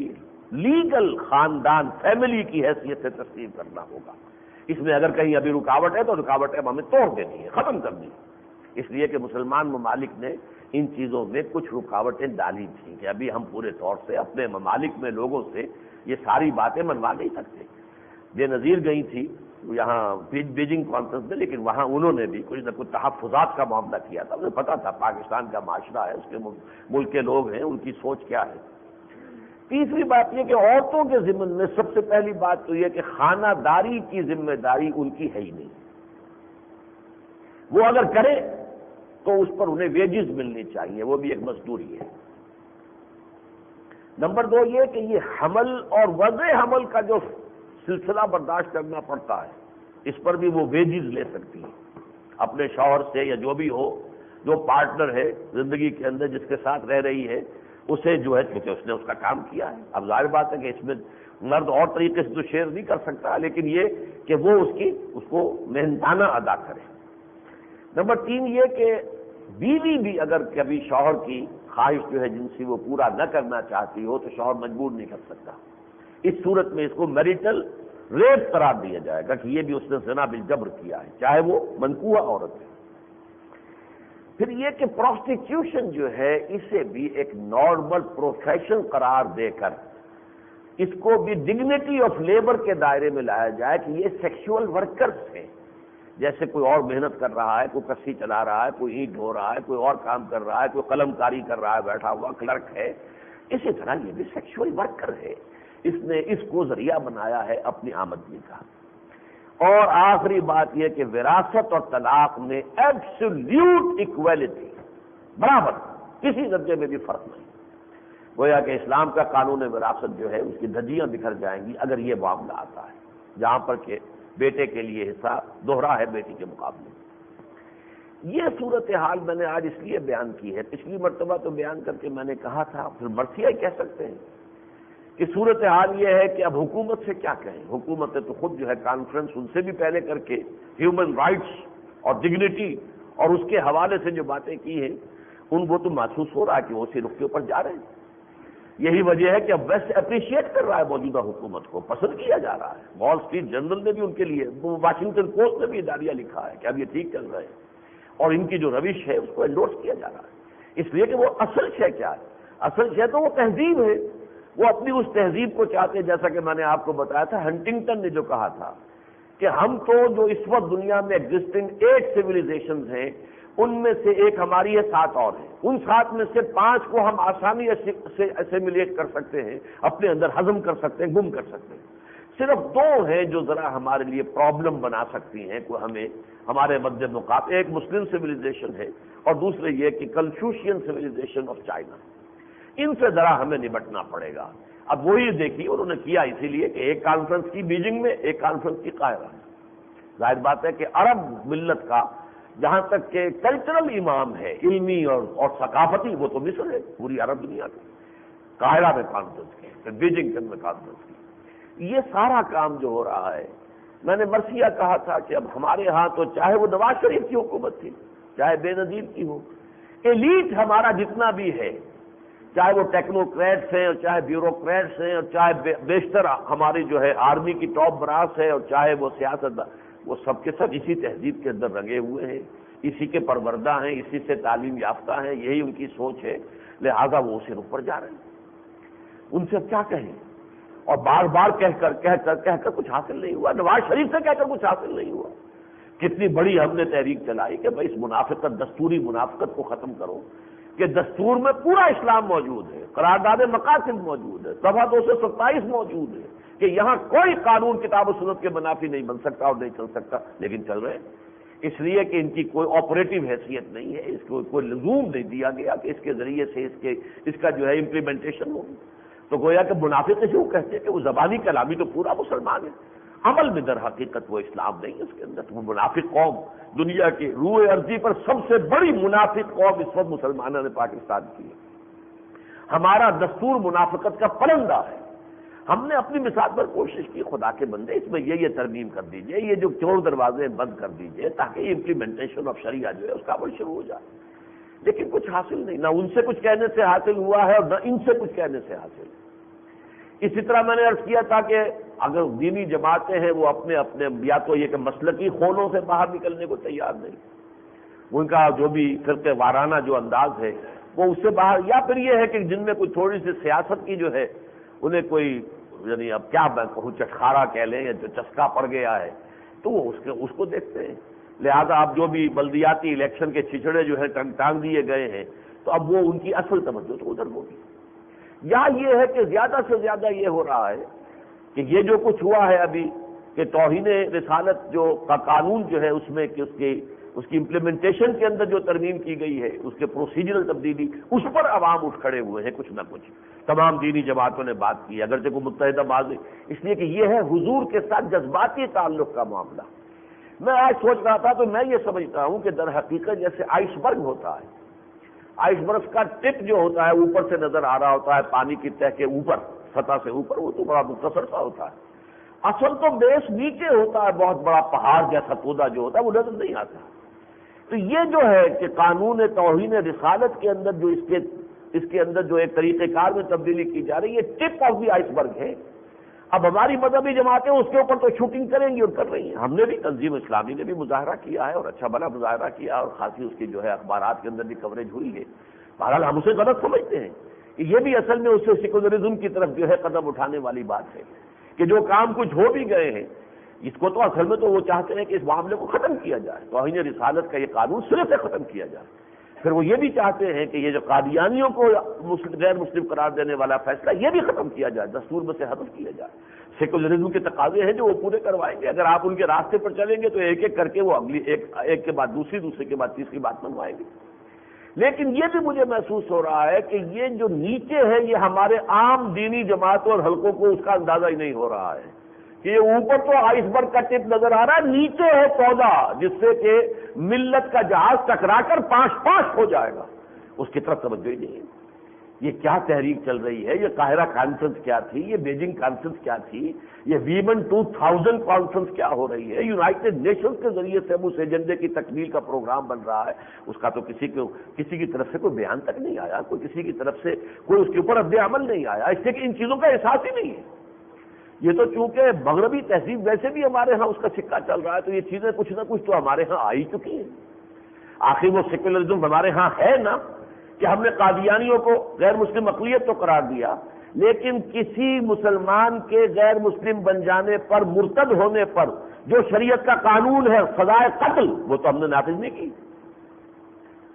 S1: لیگل خاندان فیملی کی حیثیت سے تسلیم کرنا ہوگا۔ اس میں اگر کہیں ابھی رکاوٹ ہے تو رکاوٹ اب ہمیں توڑ دینی ہے، ختم کرنی ہے، اس لیے کہ مسلمان ممالک نے ان چیزوں میں کچھ رکاوٹیں ڈالی تھیں کہ ابھی ہم پورے طور سے اپنے ممالک میں لوگوں سے یہ ساری باتیں منوا نہیں سکتے۔ بے نظیر گئی تھی یہاں بیجنگ کانفرنس میں، لیکن وہاں انہوں نے بھی کچھ نہ کچھ تحفظات کا معاملہ کیا تھا، انہیں پتا تھا پاکستان کا معاشرہ ہے، اس کے ملک کے لوگ ہیں، ان کی سوچ کیا ہے۔ تیسری بات یہ کہ عورتوں کے ضمن میں سب سے پہلی بات تو یہ کہ خانہ داری کی ذمہ داری ان کی ہے ہی نہیں، وہ اگر کرے تو اس پر انہیں ویجز ملنی چاہیے، وہ بھی ایک مزدوری ہے۔ نمبر 2 یہ کہ یہ حمل اور وضع حمل کا جو سلسلہ برداشت کرنا پڑتا ہے، اس پر بھی وہ ویجز لے سکتی ہے اپنے شوہر سے یا جو بھی ہو، جو پارٹنر ہے زندگی کے اندر جس کے ساتھ رہ رہی ہے، اسے جو ہے کیونکہ اس نے اس کا کام کیا ہے۔ اب ظاہر بات ہے کہ اس میں مرد اور طریقے سے تو شیئر نہیں کر سکتا، لیکن یہ کہ وہ اس کو محنتانہ ادا کرے۔ نمبر 3 یہ کہ بیوی بھی اگر کبھی شوہر کی خواہش جو ہے جنسی وہ پورا نہ کرنا چاہتی ہو تو شوہر مجبور نہیں کر سکتا۔ اس صورت میں اس کو میریٹل ریپ قرار دیا جائے گا کہ یہ بھی اس نے زنا بالجبر کیا ہے، چاہے وہ منکوح عورت ہے۔ پھر یہ کہ پروسٹیٹیوشن جو ہے اسے بھی ایک نارمل پروفیشن قرار دے کر اس کو بھی ڈگنیٹی آف لیبر کے دائرے میں لایا جائے کہ یہ سیکشول ورکرز ہیں، جیسے کوئی اور محنت کر رہا ہے، کوئی کسی چلا رہا ہے، کوئی اینٹ ڈھو رہا ہے، کوئی اور کام کر رہا ہے، کوئی قلم کاری کر رہا ہے بیٹھا ہوا کلرک ہے، اسی طرح یہ بھی سیکشول ورکر ہے، اس نے اس کو ذریعہ بنایا ہے اپنی آمدنی کا۔ اور آخری بات یہ کہ وراثت اور طلاق میں ایبسولوٹ ایکویلٹی، برابر، کسی درجے میں بھی فرق نہیں۔ گویا کہ اسلام کا قانون وراثت جو ہے اس کی دھجیاں بکھر جائیں گی اگر یہ معاملہ آتا ہے، جہاں پر کہ بیٹے کے لیے حصہ دوہرا ہے بیٹی کے مقابلے۔ یہ صورتحال میں نے آج اس لیے بیان کی ہے، پچھلی مرتبہ تو بیان کر کے میں نے کہا تھا، پھر مرثیہ ہی کہہ سکتے ہیں کہ صورتحال یہ ہے کہ اب حکومت سے کیا کہیں۔ حکومت تو خود جو ہے کانفرنس ان سے بھی پہلے کر کے ہیومن رائٹس اور ڈگنیٹی اور اس کے حوالے سے جو باتیں کی ہیں وہ تو محسوس ہو رہا ہے کہ وہ اسی رخ کے اوپر جا رہے ہیں۔ یہی وجہ ہے کہ اب ویسٹ اپریشیٹ کر رہا ہے موجودہ حکومت کو، پسند کیا جا رہا ہے۔ وال اسٹریٹ جرنل نے بھی ان کے لیے، واشنگٹن پوسٹ نے بھی اداریہ لکھا ہے کہ اب یہ ٹھیک چل رہے ہیں، اور ان کی جو روش ہے اس کو انڈورس کیا جا رہا ہے، اس لیے کہ وہ اصل شے کیا ہے؟ اصل شے تو وہ تہذیب ہے، وہ اپنی اس تہذیب کو چاہتے ہیں، جیسا کہ میں نے آپ کو بتایا تھا ہنٹنگٹن نے جو کہا تھا کہ ہم تو جو اس وقت دنیا میں ایگزسٹنگ 8 سویلائزیشنز ہیں ان میں سے ایک ہماری ہے، 7 اور ہیں، ان 7 میں سے 5 کو ہم آسانی سے اسیمیلیٹ کر سکتے ہیں، اپنے اندر ہضم کر سکتے ہیں، گم کر سکتے ہیں۔ صرف 2 ہیں جو ذرا ہمارے لیے پرابلم بنا سکتی ہیں، کوئی ہمیں ہمارے مد مقابل، ایک مسلم سویلائزیشن ہے اور دوسرے یہ کہ کنفیوشین سویلائزیشن آف چائنا۔ ان سے ذرا ہمیں نمٹنا پڑے گا۔ اب وہی دیکھیے انہوں نے کیا اسی لیے کہ ایک کانفرنس کی بیجنگ میں، ایک کانفرنس کی قاہرہ میں۔ ظاہر بات ہے کہ عرب ملت کا جہاں تک کہ کلچرل امام ہے، علمی اور ثقافتی، وہ تو مصر ہے، پوری عرب دنیا کی۔ قاہرہ میں کانفرنس کی، پھر بیجنگ میں کانفرنس کی۔ یہ سارا کام جو ہو رہا ہے، میں نے مرثیہ کہا تھا کہ اب ہمارے ہاں تو چاہے وہ نواز شریف کی حکومت تھی، چاہے بے نظیر کی ہو، ایلیٹ ہمارا جتنا بھی ہے، چاہے وہ ٹیکنوکریٹس ہیں اور چاہے بیوروکریٹس ہیں اور چاہے بیشتر ہماری جو ہے آرمی کی ٹاپ براس ہے اور چاہے وہ سیاست، وہ سب کے سب اسی تہذیب کے اندر رنگے ہوئے ہیں، اسی کے پروردہ ہیں، اسی سے تعلیم یافتہ ہیں، یہی ان کی سوچ ہے، لہذا وہ اسے اوپر جا رہے ہیں۔ ان سے اب کیا کہیں؟ اور بار بار کہہ کر کچھ حاصل نہیں ہوا، نواز شریف سے کہہ کر کچھ حاصل نہیں ہوا۔ کتنی بڑی ہم نے تحریک چلائی کہ بھائی اس منافقت، دستوری منافقت کو ختم کرو، کہ دستور میں پورا اسلام موجود ہے، قرارداد مقاصد موجود ہے، صفحہ 227 موجود ہے کہ یہاں کوئی قانون کتاب و سنت کے منافی نہیں بن سکتا اور نہیں چل سکتا، لیکن چل رہے ہیں اس لیے کہ ان کی کوئی آپریٹو حیثیت نہیں ہے، اس کو کوئی لزوم نہیں دیا گیا کہ اس کے ذریعے سے اس کا جو ہے امپلیمنٹیشن ہوگی۔ تو گویا کہ منافق اسے وہ کہتے ہیں کہ وہ زبانی کلامی تو پورا مسلمان ہے، عمل میں در حقیقت وہ اسلام نہیں ہے اس کے اندر۔ وہ منافق قوم، دنیا کی روئے ارضی پر سب سے بڑی منافق قوم اس وقت مسلمانوں نے پاکستان کی ہے۔ ہمارا دستور منافقت کا پرندہ ہے۔ ہم نے اپنی مثال پر کوشش کی، خدا کے بندے اس میں یہ ترمیم کر دیجئے، یہ جو چور دروازے بند کر دیجئے تاکہ امپلیمنٹیشن آف شریعہ جو ہے اس کا عمل شروع ہو جائے، لیکن کچھ حاصل نہیں، نہ ان سے کچھ کہنے سے حاصل ہوا ہے اور نہ ان سے کچھ کہنے سے حاصل ہے۔ اسی طرح میں نے عرض کیا تھا کہ اگر دینی جماعتیں ہیں وہ اپنے یا تو یہ کہ مسلکی خونوں سے باہر نکلنے کو تیار نہیں، ان کا جو بھی فرقے وارانہ جو انداز ہے وہ اس سے باہر، یا پھر یہ ہے کہ جن میں کوئی تھوڑی سی سیاست کی جو ہے انہیں کوئی یعنی اب کیا میں کہوں چٹخارا کہہ لیں یا جو چسکا پڑ گیا ہے تو وہ اس کو دیکھتے ہیں، لہذا اب جو بھی بلدیاتی الیکشن کے چھچڑے جو ہے ٹانگ دیے گئے ہیں تو اب وہ ان کی اصل توجہ تو ادھر ہوگی۔ یا یہ ہے کہ زیادہ سے زیادہ یہ ہو رہا ہے کہ یہ جو کچھ ہوا ہے ابھی کہ توہین رسالت جو کا قانون جو ہے اس میں کہ اس کی امپلیمنٹیشن کے اندر جو ترمیم کی گئی ہے، اس کے پروسیجرل تبدیلی، اس پر عوام اٹھ کھڑے ہوئے ہیں کچھ نہ کچھ، تمام دینی جماعتوں نے بات کی، اگرچہ کوئی متحدہ بازی، اس لیے کہ یہ ہے حضور کے ساتھ جذباتی تعلق کا معاملہ۔ میں آج سوچ رہا تھا تو میں یہ سمجھتا ہوں کہ در حقیقت جیسے آئس برگ ہوتا ہے، آئس برگ کا ٹپ جو ہوتا ہے اوپر سے نظر آ رہا ہوتا ہے پانی کی تہ کے اوپر، سطح سے اوپر، وہ تو بڑا مختصر سا ہوتا ہے، اصل تو بیس نیچے ہوتا ہے، بہت بڑا پہاڑ جیسا پودا جو ہوتا ہے وہ نظر نہیں آتا۔ تو یہ جو ہے کہ قانون توہین رسالت کے اندر جو اس کے اندر جو ایک طریقہ کار میں تبدیلی کی جا رہی ہے، یہ ٹپ آف دی آئس برگ ہے۔ اب ہماری مذہبی جماعتیں اس کے اوپر تو شوٹنگ کریں گی اور کر رہی ہیں، ہم نے بھی، تنظیم اسلامی نے بھی مظاہرہ کیا ہے اور اچھا بھلا مظاہرہ کیا اور خاصی اس کی جو ہے اخبارات کے اندر بھی کوریج ہوئی ہے۔ بہرحال ہم اسے غلط سمجھتے ہیں کہ یہ بھی اصل میں اس سے سیکولرزم کی طرف جو ہے قدم اٹھانے والی بات ہے کہ جو کام کچھ ہو بھی گئے ہیں اس کو تو اصل میں تو وہ چاہتے ہیں کہ اس معاملے کو ختم کیا جائے، توہین رسالت کا یہ قانون سرے سے ختم کیا جائے۔ پھر وہ یہ بھی چاہتے ہیں کہ یہ جو قادیانیوں کو غیر مسلم قرار دینے والا فیصلہ یہ بھی ختم کیا جائے، دستور میں سے حذف کیا جائے۔ سیکولرزم کے تقاضے ہیں جو وہ پورے کروائیں گے، اگر آپ ان کے راستے پر چلیں گے تو ایک ایک کر کے وہ اگلی ایک کے بعد دوسرے کے بعد تیسری بات منوائیں گے۔ لیکن یہ بھی مجھے محسوس ہو رہا ہے کہ یہ جو نیچے ہے یہ ہمارے عام دینی جماعتوں اور حلقوں کو اس کا اندازہ ہی نہیں ہو رہا ہے کہ یہ اوپر تو آئس برگ کا ٹپ نظر آ رہا ہے، نیچے ہے پودا جس سے کہ ملت کا جہاز ٹکرا کر پانچ ہو جائے گا، اس کی طرف توجہ ہی نہیں ہے۔ یہ کیا تحریک چل رہی ہے؟ یہ قاہرہ کانفرنس کیا تھی؟ یہ بیجنگ کانفرنس کیا تھی؟ یہ ویمن 2000 کانفرنس کیا ہو رہی ہے؟ یونائٹڈ نیشنز کے ذریعے سے اس ایجنڈے کی تکمیل کا پروگرام بن رہا ہے، اس کا تو کسی کی طرف سے کوئی بیان تک نہیں آیا، کوئی کسی کی طرف سے کوئی اس کے اوپر رد عمل نہیں آیا، اس سے کہ ان چیزوں کا احساس ہی نہیں ہے۔ یہ تو چونکہ مغربی تہذیب ویسے بھی ہمارے ہاں اس کا سکہ چل رہا ہے تو یہ چیزیں کچھ نہ کچھ تو ہمارے ہاں آ ہی چکی ہیں۔ آخر وہ سیکولرزم ہمارے ہاں ہے نا کہ ہم نے قادیانیوں کو غیر مسلم اقلیت تو قرار دیا، لیکن کسی مسلمان کے غیر مسلم بن جانے پر، مرتد ہونے پر جو شریعت کا قانون ہے سزائے قتل، وہ تو ہم نے نافذ نہیں کی۔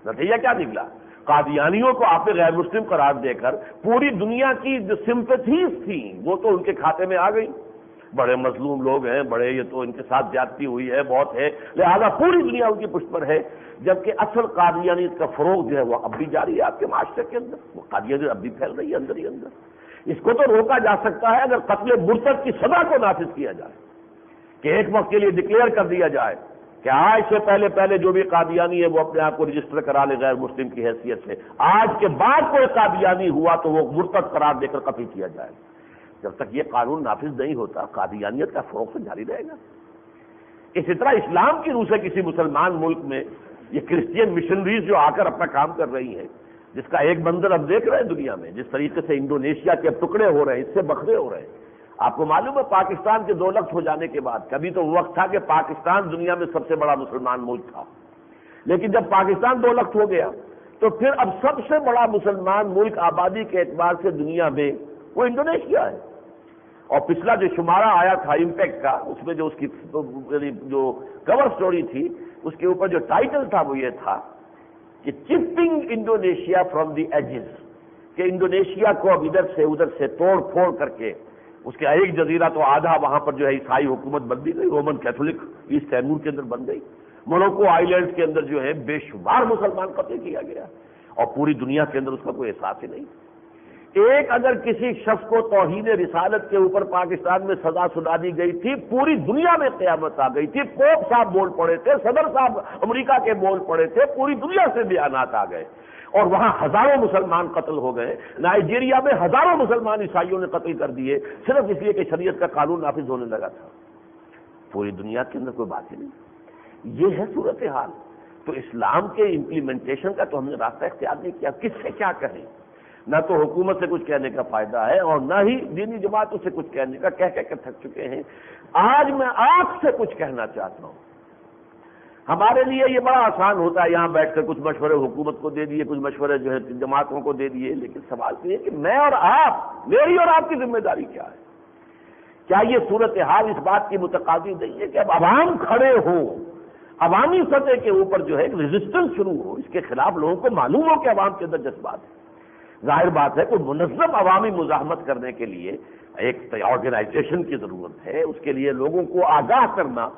S1: نتیجہ کیا نکلا؟ قادیانیوں کو آپ نے غیر مسلم قرار دے کر پوری دنیا کی جو سمپتھیز تھیں وہ تو ان کے کھاتے میں آ گئی. بڑے مظلوم لوگ ہیں، بڑے یہ تو ان کے ساتھ زیادتی ہوئی ہے بہت ہے، لہذا پوری دنیا ان کی پشت پر ہے. جبکہ اصل قادیانیت کا فروغ جو ہے وہ اب بھی جاری ہے آپ کے معاشرے کے اندر. وہ قادیانیت اب بھی پھیل رہی ہے اندر ہی اندر. اس کو تو روکا جا سکتا ہے اگر قتل مرتد کی سزا کو نافذ کیا جائے، کہ ایک وقت کے لیے ڈکلیئر کر دیا جائے کہ آج سے پہلے جو بھی قادیانی ہے وہ اپنے آپ کو رجسٹر کرا لے غیر مسلم کی حیثیت سے. آج کے بعد کوئی قادیانی ہوا تو وہ مرتد قرار دے کر قتل کیا جائے. جب تک یہ قانون نافذ نہیں ہوتا قادیانیت کا فروغ تو جاری رہے گا. اسی طرح اسلام کی روح سے کسی مسلمان ملک میں یہ کرسچین مشنریز جو آ کر اپنا کام کر رہی ہیں، جس کا ایک منظر اب دیکھ رہے ہیں دنیا میں، جس طریقے سے انڈونیشیا کے ٹکڑے ہو رہے ہیں، اس سے بکھرے ہو رہے ہیں. آپ کو معلوم ہے پاکستان کے 2 لخت ہو جانے کے بعد کبھی تو وقت تھا کہ پاکستان دنیا میں سب سے بڑا مسلمان ملک تھا، لیکن جب پاکستان 2 لخت ہو گیا تو پھر اب سب سے بڑا مسلمان ملک آبادی کے اعتبار سے دنیا میں وہ انڈونیشیا ہے. اور پچھلا جو شمارہ آیا تھا امپیکٹ کا، اس میں جو اس کی جو کور سٹوری تھی اس کے اوپر جو ٹائٹل تھا وہ یہ تھا کہ چپنگ انڈونیشیا فرام دی ایجز، کہ انڈونیشیا کو اب ادھر سے توڑ پھوڑ کر کے اس کا ایک جزیرہ تو آدھا وہاں پر جو ہے عیسائی حکومت بن دی گئی، رومن کیتھولک ایسٹ تیمور کے اندر بن گئی. مولوکو آئی لینڈز کے اندر جو ہے بے شمار مسلمان قتل کیا گیا اور پوری دنیا کے اندر اس کا کوئی احساس ہی نہیں. ایک اگر کسی شخص کو توہین رسالت کے اوپر پاکستان میں سزا سنا دی گئی تھی، پوری دنیا میں قیامت آ گئی تھی. پوپ صاحب بول پڑے تھے، صدر صاحب امریکہ کے بول پڑے تھے، پوری دنیا سے بیانات آ گئے اور وہاں ہزاروں مسلمان قتل ہو گئے. نائجیریا میں ہزاروں مسلمان عیسائیوں نے قتل کر دیے صرف اس لیے کہ شریعت کا قانون نافذ ہونے لگا تھا. پوری دنیا کے اندر کوئی بات ہی نہیں. یہ ہے صورتحال. تو اسلام کے امپلیمنٹیشن کا تو ہم نے راستہ اختیار نہیں کیا. کس سے کیا کہیں؟ نہ تو حکومت سے کچھ کہنے کا فائدہ ہے اور نہ ہی دینی جماعتوں سے کچھ کہنے کا. کہہ کر تھک چکے ہیں. آج میں آپ سے کچھ کہنا چاہتا ہوں. ہمارے لیے یہ بڑا آسان ہوتا ہے یہاں بیٹھ کر کچھ مشورے حکومت کو دے دیے، کچھ مشورے جو ہے جماعتوں کو دے دیے، لیکن سوال تو یہ کہ میں اور آپ، میری اور آپ کی ذمہ داری کیا ہے؟ کیا یہ صورتحال اس بات کی متقاضی نہیں ہے کہ اب عوام کھڑے ہوں، عوامی سطح کے اوپر جو ہے ایک ریزسٹنس شروع ہو، اس کے خلاف لوگوں کو معلوم ہو کہ عوام کے اندر جذبات ہے. ظاہر بات ہے کہ منظم عوامی مزاحمت کرنے کے لیے ایک آرگنائزیشن کی ضرورت ہے. اس کے لیے لوگوں کو آگاہ کرنا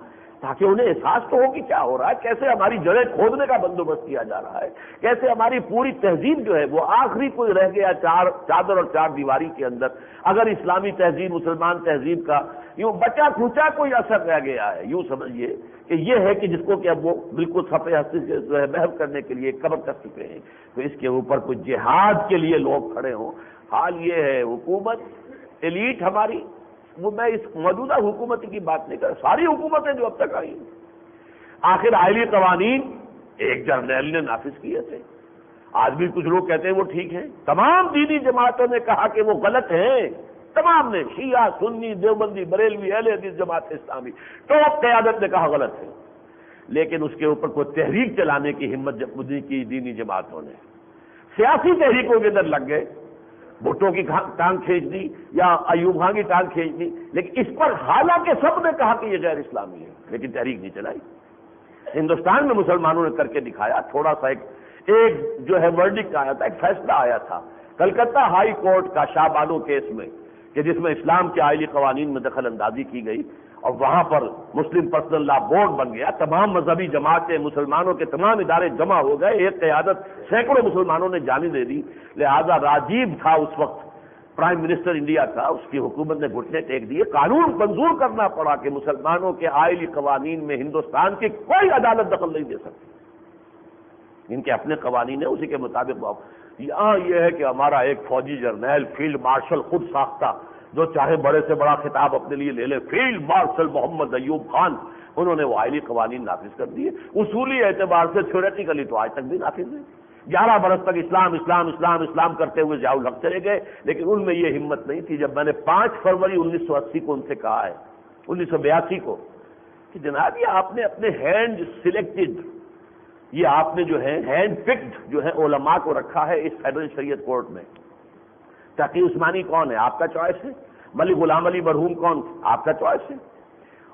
S1: تاکہ انہیں احساس تو ہو کہ کیا ہو رہا ہے، کیسے ہماری جڑیں کھودنے کا بندوبست کیا جا رہا ہے، کیسے ہماری پوری تہذیب جو ہے وہ آخری کوئی رہ گیا چادر اور 4 دیواری کے اندر. اگر اسلامی تہذیب، مسلمان تہذیب کا یوں بچا کھچا کوئی اثر رہ گیا ہے، یوں سمجھیے کہ یہ ہے کہ جس کو کہ اب وہ بالکل صفحے ہستی سے جو ہے محو کرنے کے لیے قبر کر چکے ہیں، تو اس کے اوپر کوئی جہاد کے لیے لوگ کھڑے ہوں. حال یہ ہے حکومت ایلیٹ ہماری، وہ میں اس موجودہ حکومت کی بات نہیں کر رہا، ساری حکومتیں جو اب تک آئی ہیں، آخر آئلی قوانین ایک جرنیل نے نافذ کیے تھے. آج بھی کچھ لوگ کہتے ہیں وہ ٹھیک ہیں. تمام دینی جماعتوں نے کہا کہ وہ غلط ہیں، تمام نے، شیعہ، سنی، دیوبندی، بریلوی، اہل حدیث، جماعت اسلامی، ٹاپ قیادت نے کہا غلط ہے. لیکن اس کے اوپر کوئی تحریک چلانے کی ہمت جب کی دینی جماعتوں نے سیاسی تحریکوں کے اندر لگ گئے، بھٹو کی ٹانگ کھینچ دی یا ایوب خان کی ٹانگ کھینچ دی، لیکن اس پر حالانکہ سب نے کہا کہ یہ غیر اسلامی ہے، لیکن تحریک نہیں چلائی. ہندوستان میں مسلمانوں نے کر کے دکھایا. تھوڑا سا ایک جو ہے ورڈکٹ آیا تھا، ایک فیصلہ آیا تھا کلکتہ ہائی کورٹ کا شاہ بانو کیس میں، کہ جس میں اسلام کے آئلی قوانین میں دخل اندازی کی گئی اور وہاں پر مسلم پرسنل لا بورڈ بن گیا. تمام مذہبی جماعتیں، مسلمانوں کے تمام ادارے جمع ہو گئے، ایک قیادت، سینکڑوں مسلمانوں نے جانیں دے دی. لہذا راجیو تھا اس وقت پرائم منسٹر انڈیا کا، اس کی حکومت نے گھٹنے ٹیک دیے. قانون منظور کرنا پڑا کہ مسلمانوں کے آئلی قوانین میں ہندوستان کی کوئی عدالت دخل نہیں دے سکتی. ان کے اپنے قوانین ہیں، اسی کے مطابق. یہاں یہ ہے کہ ہمارا ایک فوجی جرنیل، فیلڈ مارشل خود ساختہ، جو چاہے بڑے سے بڑا خطاب اپنے لیے لے لے، فیلڈ مارشل محمد ایوب خان، انہوں نے وہ آئلی قوانین نافذ کر دیے. اصولی اعتبار سے تھیوریٹیکلی تو آج تک بھی نافذ نہیں. 11 برس تک اسلام اسلام اسلام اسلام کرتے ہوئے ضیاء الحق چلے گئے، لیکن ان میں یہ ہمت نہیں تھی. جب میں نے 5 فروری 1980 کو ان سے کہا ہے، 1982 کو، کہ جناب یہ آپ نے اپنے ہینڈ سلیکٹڈ، یہ آپ نے جو ہے ہینڈ پکڈ جو ہے علماء کو رکھا ہے اس فیڈرل شریعت کورٹ میں. تقی عثمانی کون ہے؟ آپ کا چوائس ہے. ملک غلام علی مرحوم کون؟ آپ کا چوائس ہے.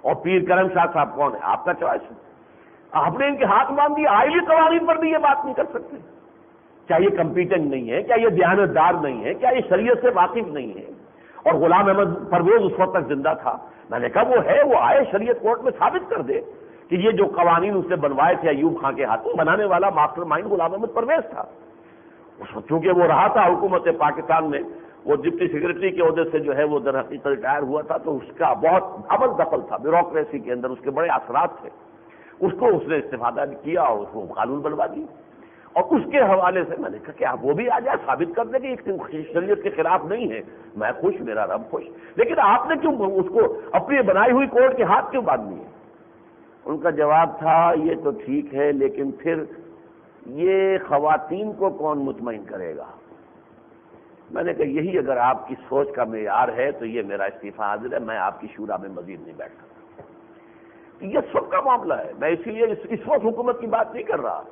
S1: اور پیر کرم شاہ صاحب کون ہے؟ آپ کا چوائس ہے. آپ نے ان کے ہاتھ باندھ دیے، آئلی قوانین پر بھی یہ بات نہیں کر سکتے؟ کیا یہ کمپیٹنٹ نہیں ہے؟ کیا یہ دیانتدار نہیں ہے؟ کیا یہ شریعت سے واقف نہیں ہے؟ اور غلام احمد پرویز اس وقت تک زندہ تھا، میں نے کہا وہ ہے، وہ آئے شریعت کورٹ میں ثابت کر دے کہ یہ جو قوانین اس نے بنوائے تھے ایوب خان کے ہاتھوں، بنانے والا ماسٹر مائنڈ غلام احمد پرویز تھا۔ چونکہ وہ رہا تھا حکومت پاکستان میں، وہ ڈپٹی سیکرٹری کے عہدے سے جو ہے وہ در حقیقت ریٹائر ہوا تھا، تو اس کا بہت عمل دخل تھا بیوروکریسی کے اندر، اس کے بڑے اثرات تھے، اس کو اس نے استفادہ کیا اور اس کو قانون بنوا دی۔ اور اس کے حوالے سے میں نے کہا کہ آپ وہ بھی آ جائے، ثابت کر دیں کہ ایک شریعت کے خلاف نہیں ہے، میں خوش، میرا رب خوش، لیکن آپ نے کیوں اس کو اپنی بنائی ہوئی کوڈ کے ہاتھ کیوں باندھ دیے؟ ان کا جواب تھا یہ تو ٹھیک ہے، لیکن پھر یہ خواتین کو کون مطمئن کرے گا؟ میں نے کہا یہی اگر آپ کی سوچ کا معیار ہے تو یہ میرا استعفیٰ حاضر ہے، میں آپ کی شورا میں مزید نہیں بیٹھ سکتا۔ یہ سب کا معاملہ ہے، میں اسی لیے اس وقت حکومت کی بات نہیں کر رہا۔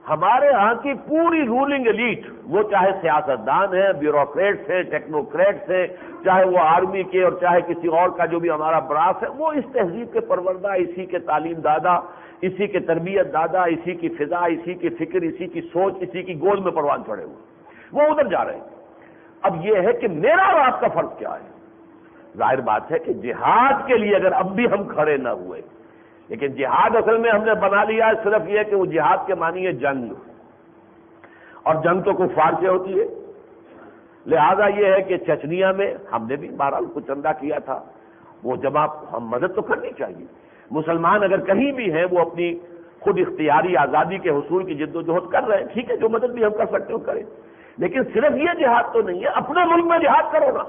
S1: ہمارے ہاں کی پوری رولنگ ایلیٹ، وہ چاہے سیاستدان ہیں، بیوروکریٹس ہیں، ٹیکنوکریٹس ہیں، چاہے وہ آرمی کے اور چاہے کسی اور کا جو بھی ہمارا براس ہے، وہ اس تہذیب کے پروردہ، اسی کے تعلیم دادا، اسی کے تربیت دادا، اسی کی فضا، اسی کی فکر، اسی کی سوچ، اسی کی گود میں پروان چڑھے ہوئے، وہ ادھر جا رہے ہیں۔ اب یہ ہے کہ میرا اور آپ کا فرض کیا ہے؟ ظاہر بات ہے کہ جہاد کے لیے اگر اب بھی ہم کھڑے نہ ہوئے، لیکن جہاد اصل میں ہم نے بنا لیا ہے صرف یہ کہ وہ جہاد کے معنی ہے جنگ، اور جنگ تو کفار سے ہوتی ہے، لہذا یہ ہے کہ چچنیا میں ہم نے بھی بہرحال کچھ چندہ کیا تھا، وہ جمع ہم مدد تو کرنی چاہیے۔ مسلمان اگر کہیں بھی ہیں وہ اپنی خود اختیاری آزادی کے حصول کی جد و جہد کر رہے ہیں، ٹھیک ہے، جو مدد بھی ہم کر سکتے ہو کریں، لیکن صرف یہ جہاد تو نہیں ہے۔ اپنے ملک میں جہاد کرو نا،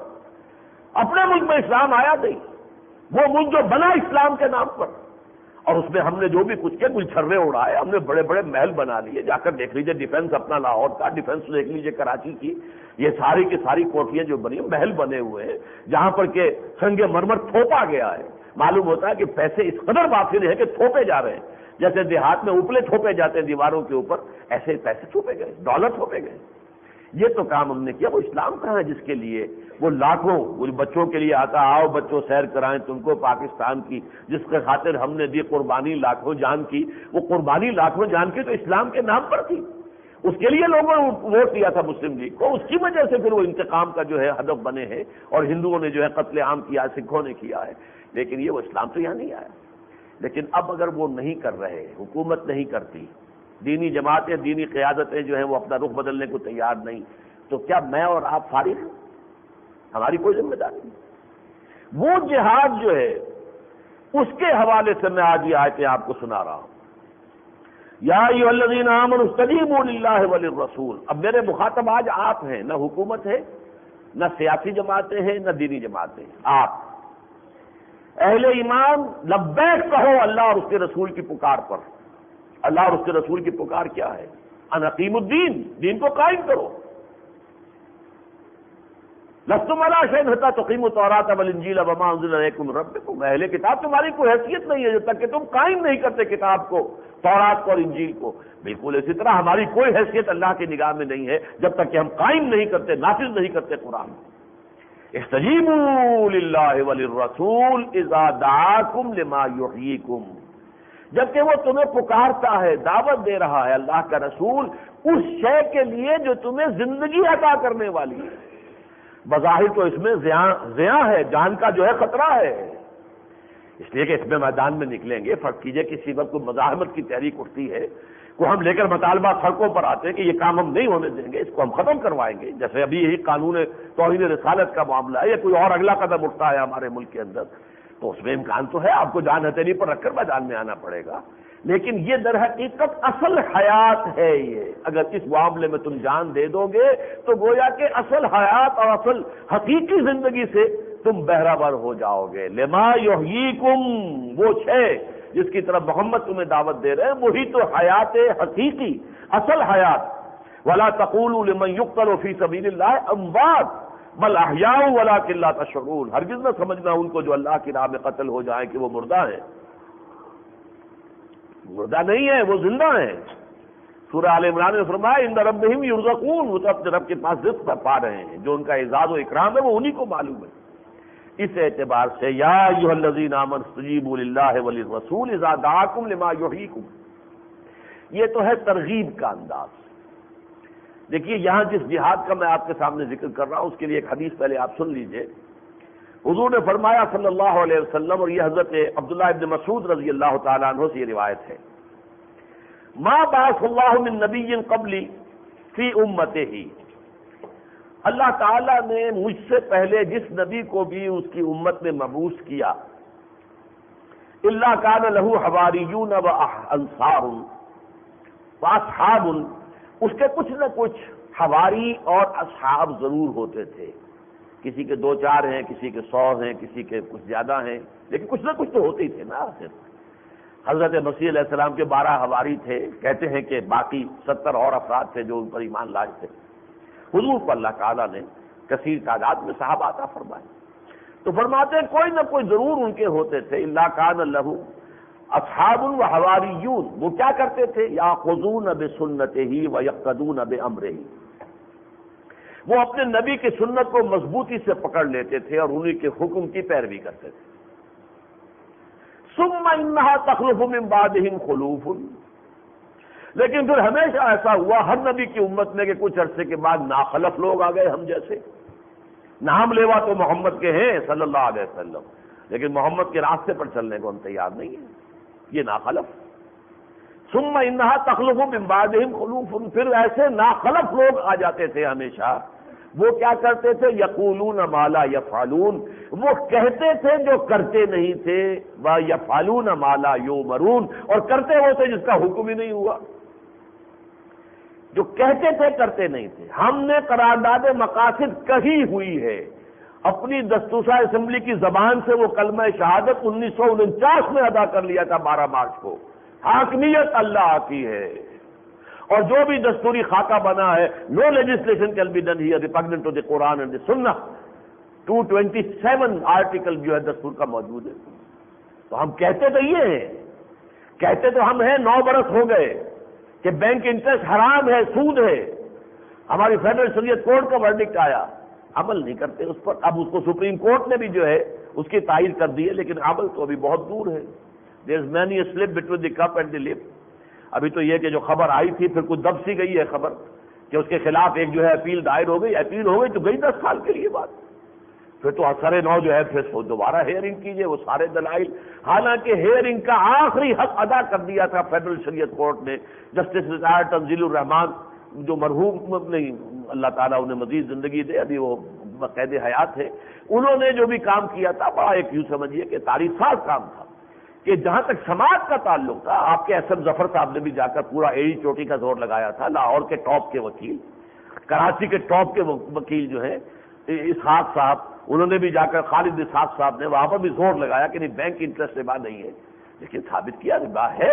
S1: اپنے ملک میں اسلام آیا نہیں، وہ ملک جو بنا اسلام کے نام پر، اور اس میں ہم نے جو بھی کچھ کیا، کچھ چھرے اڑائے، ہم نے بڑے بڑے محل بنا لیے، جا کر دیکھ لیجئے ڈیفنس اپنا لاہور کا، ڈیفنس دیکھ لیجئے کراچی کی، یہ ساری کی ساری کوٹھیاں جو بنی، محل بنے ہوئے ہیں جہاں پر کہ سنگ مرمر تھوپا گیا ہے۔ معلوم ہوتا ہے کہ پیسے اس قدر وافر ہیں کہ تھوپے جا رہے ہیں، جیسے دیہات میں اوپلے تھوپے جاتے ہیں دیواروں کے اوپر، ایسے پیسے تھوپے گئے، ڈالر تھوپے گئے۔ یہ تو کام ہم نے کیا۔ وہ اسلام کہاں ہے جس کے لیے وہ لاکھوں، وہ بچوں کے لیے آتا، آؤ بچوں سیر کرائیں تم کو پاکستان کی، جس کے خاطر ہم نے دی قربانی لاکھوں جان کی، وہ قربانی لاکھوں جان کی تو اسلام کے نام پر تھی، اس کے لیے لوگوں نے ووٹ دیا تھا مسلم لیگ کو، اس کی وجہ سے پھر وہ انتقام کا جو ہے ہدف بنے ہیں، اور ہندوؤں نے جو ہے قتل عام کیا، سکھوں نے کیا ہے، لیکن یہ وہ اسلام تو یہاں نہیں آیا۔ لیکن اب اگر وہ نہیں کر رہے، حکومت نہیں کرتی، دینی جماعتیں، دینی قیادتیں جو ہیں وہ اپنا رخ بدلنے کو تیار نہیں، تو کیا میں اور آپ فارغ ہیں؟ ہماری کوئی ذمہ داری نہیں۔ وہ جہاد جو ہے اس کے حوالے سے میں آج یہ آیتیں آپ کو سنا رہا ہوں۔ یا ایھا الذین آمنوا استجیبوا للہ وللرسول۔ اب میرے مخاطب آج آپ ہیں، نہ حکومت ہے، نہ سیاسی جماعتیں ہیں، نہ دینی جماعتیں، آپ اہل ایمان لبیک کہو اللہ اور اس کے رسول کی پکار پر۔ اللہ اور اس کے رسول کی پکار کیا ہے؟ ان اقیموا الدین، دین کو قائم کرو۔ لستم علی شیء حتی تقیموا التوراۃ والانجیل وما انزل الیکم من ربکم۔ اہل کتاب تمہاری کوئی حیثیت نہیں ہے جب تک کہ تم قائم نہیں کرتے کتاب کو، تورات کو اور انجیل کو۔ بالکل اسی طرح ہماری کوئی حیثیت اللہ کی نگاہ میں نہیں ہے جب تک کہ ہم قائم نہیں کرتے، نافذ نہیں کرتے قرآن۔ استجیبوا للہ وللرسول اذا دعاکم لما یحییکم، جبکہ وہ تمہیں پکارتا ہے، دعوت دے رہا ہے اللہ کا رسول اس شے کے لیے جو تمہیں زندگی عطا کرنے والی ہے۔ بظاہر تو اس میں زیاں ہے، جان کا جو ہے خطرہ ہے، اس لیے کہ اس میں میدان میں نکلیں گے۔ فرض کیجئے کسی وقت کوئی مزاحمت کی تحریک اٹھتی ہے، کو ہم لے کر مطالبہ سڑکوں پر آتے ہیں کہ یہ کام ہم نہیں ہونے دیں گے، اس کو ہم ختم کروائیں گے، جیسے ابھی یہی قانون توہین رسالت کا معاملہ ہے، یا کوئی اور اگلا قدم اٹھتا ہے ہمارے ملک کے اندر، تو اس میں امکان تو ہے آپ کو جان ہتھیلی پر رکھ کر میدان میں آنا پڑے گا، لیکن یہ در حقیقت اصل حیات ہے۔ یہ اگر اس معاملے میں تم جان دے دو گے تو گویا کہ اصل حیات اور اصل حقیقی زندگی سے تم بہرہ ہو جاؤ گے۔ لما یحییکم، وہ شے جس کی طرف محمد تمہیں دعوت دے رہے ہیں وہی تو حیات حقیقی، اصل حیات۔ ولا تقولوا لمن يقتل في سبيل الله اموات بل احیاء ولكن لا تشعرون، ہرگز نہ سمجھنا ان کو جو اللہ کی راہ میں قتل ہو جائیں کہ وہ مردہ ہیں، مردہ نہیں ہے، وہ زندہ ہیں۔ سورہ آل عمران میں فرمایا ان ربهم يرزقون، وہ تو اپنے رب کے پاس رزق پا رہے ہیں، جو ان کا اعزاز و اکرام ہے وہ انہی کو معلوم ہے۔ اس اعتبار سے یا ایھا الذین آمنوا استجیبوا للہ وللرسول اذا دعاکم لما یحییکم، یہ تو ہے ترغیب کا انداز۔ دیکھیے یہاں جس جہاد کا میں آپ کے سامنے ذکر کر رہا ہوں اس کے لیے ایک حدیث پہلے آپ سن لیجئے۔ حضور نے فرمایا صلی اللہ علیہ وسلم، اور یہ حضرت عبداللہ ابن مسعود رضی اللہ تعالیٰ عنہ سے یہ روایت ہے، ما بعث اللہ من نبی قبلی فی امتہ، اللہ تعالیٰ نے مجھ سے پہلے جس نبی کو بھی اس کی امت میں مبعوث کیا، الا کان لہ حواریون و انصار و اصحاب، اس کے کچھ نہ کچھ حواری اور اصحاب ضرور ہوتے تھے، کسی کے 2-4 ہیں، کسی کے 100 ہیں، کسی کے کچھ زیادہ ہیں، لیکن کچھ نہ کچھ تو ہوتے ہی تھے نا۔ حضرت مسیح علیہ السلام کے 12 حواری تھے، کہتے ہیں کہ باقی 70 اور افراد تھے جو ان پر ایمان لائے تھے۔ حضور کو اللہ تعالیٰ نے کثیر تعداد میں صحابہ عطا فرمائے، تو فرماتے ہیں کوئی نہ کوئی ضرور ان کے ہوتے تھے، الا کان لہ اصحاب و حواریون، وہ کیا کرتے تھے، یاخذون بسنتہ و یقتدون بامرہ، وہ اپنے نبی کی سنت کو مضبوطی سے پکڑ لیتے تھے اور انہی کے حکم کی پیروی کرتے تھے۔ ثم انہا تخلف من بعدہم خلوف، لیکن پھر ہمیشہ ایسا ہوا ہر نبی کی امت میں کہ کچھ عرصے کے بعد ناخلف لوگ آ گئے ہم جیسے، نام لیوا تو محمد کے ہیں صلی اللہ علیہ وسلم، لیکن محمد کے راستے پر چلنے کو ہم تیار نہیں ہیں، یہ ناخلف۔ ثم انہا تخلف من بعدہم خلوف، پھر ایسے ناخلف لوگ آ جاتے تھے ہمیشہ، وہ کیا کرتے تھے، یقولون ما لا یفعلون، وہ کہتے تھے جو کرتے نہیں تھے، ویفعلون ما لا یؤمرون، اور کرتے وہ تھے جس کا حکم ہی نہیں ہوا، جو کہتے تھے کرتے نہیں تھے۔ ہم نے قرارداد مقاصد کہی ہوئی ہے، اپنی دستوسا اسمبلی کی زبان سے وہ کلمہ شہادت 1949 میں ادا کر لیا تھا 12 مارچ کو، حاکمیت اللہ کی ہے، اور جو بھی دستوری خاکہ بنا ہے، no legislation can be done here repugnant to the Quran and the Sunnah, 227 article جو ہے دستور کا موجود ہے۔ تو ہم کہتے تو یہ ہیں، کہتے تو ہم ہیں 9 برس ہو گئے کہ بینک انٹرسٹ حرام ہے، سود ہے، ہماری فیڈرل شریعت کورٹ کا ورڈکٹ آیا، عمل نہیں کرتے اس پر۔ اب اس کو سپریم کورٹ نے بھی جو ہے اس کی تائید کر دی ہے، لیکن عمل تو ابھی بہت دور ہے۔ There is many a slip between the cup and the lip. ابھی تو یہ کہ جو خبر آئی تھی پھر کچھ دب سی گئی ہے خبر کہ اس کے خلاف ایک جو ہے اپیل دائر ہو گئی، اپیل ہو گئی تو گئی 10 سال کے لیے بات، پھر تو سرے نو جو ہے پھر دوبارہ ہیئرنگ کیجئے، وہ سارے دلائل، حالانکہ ہیئرنگ کا آخری حق ادا کر دیا تھا فیڈرل شریعت کورٹ نے۔ جسٹس ریٹائرڈ تنزیل الرحمان جو مرحوم نہیں، اللہ تعالیٰ انہیں مزید زندگی دے، ابھی وہ قید حیات ہے، انہوں نے جو بھی کام کیا تھا بڑا ایک یوں سمجھیے کہ تاریخ ساز کام تھا، کہ جہاں تک سماعت کا تعلق تھا، آپ کے ایس ایم ظفر صاحب نے بھی جا کر پورا ایڑی چوٹی کا زور لگایا تھا، لاہور کے ٹاپ کے وکیل، کراچی کے ٹاپ کے وکیل جو ہیں اسحاق صاحب، انہوں نے بھی جا کر، خالد اسحاق صاحب نے وہاں پر بھی زور لگایا کہ نہیں بینک انٹرسٹ ربا نہیں ہے، لیکن ثابت کیا ربا ہے،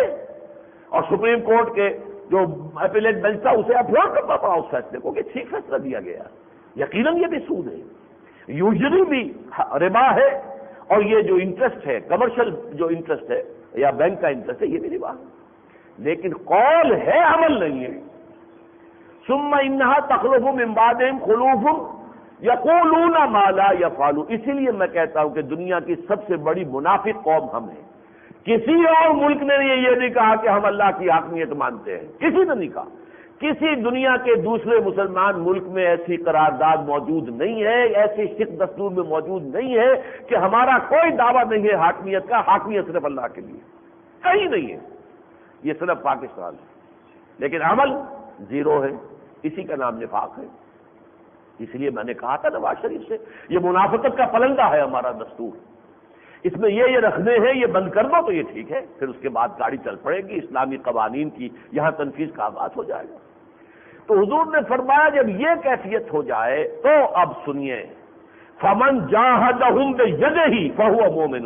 S1: اور سپریم کورٹ کے جو اپیلیٹ بینچ تھا اسے اپلوڈ کرنا پڑا اس فیصلے کو کہ ٹھیک فیصلہ دیا گیا، یقیناً یہ بھی سود ہے، یوزلی بھی ربا ہے، اور یہ جو انٹرسٹ ہے کمرشل جو انٹرسٹ ہے یا بینک کا انٹرسٹ ہے یہ بھی ربا ہے، لیکن قول ہے عمل نہیں ہے۔ ثم انہا تخلف من بعدہم خلوف یقولون ما لا یفعلون، اسی لیے میں کہتا ہوں کہ دنیا کی سب سے بڑی منافق قوم ہم ہیں۔ کسی اور ملک نے یہ نہیں کہا کہ ہم اللہ کی حاکمیت مانتے ہیں، کسی نے نہیں کہا، کسی دنیا کے دوسرے مسلمان ملک میں ایسی قرارداد موجود نہیں ہے، ایسی شک دستور میں موجود نہیں ہے کہ ہمارا کوئی دعویٰ نہیں ہے حاکمیت کا، حاکمیت صرف اللہ کے لیے، کہیں نہیں ہے، یہ صرف پاکستان ہے، لیکن عمل زیرو ہے، اسی کا نام نفاق ہے۔ اس لیے میں نے کہا تھا نواز شریف سے، یہ منافقت کا پلندہ ہے ہمارا دستور، اس میں یہ رکھنے ہیں، یہ بند کر دو تو یہ ٹھیک ہے، پھر اس کے بعد گاڑی چل پڑے گی، اسلامی قوانین کی یہاں تنفیذ کا آغاز ہو جائے گا۔ تو حضور نے فرمایا جب یہ کیفیت ہو جائے تو اب سنیے، فمن جاہدہم بیدہ فہو مومن،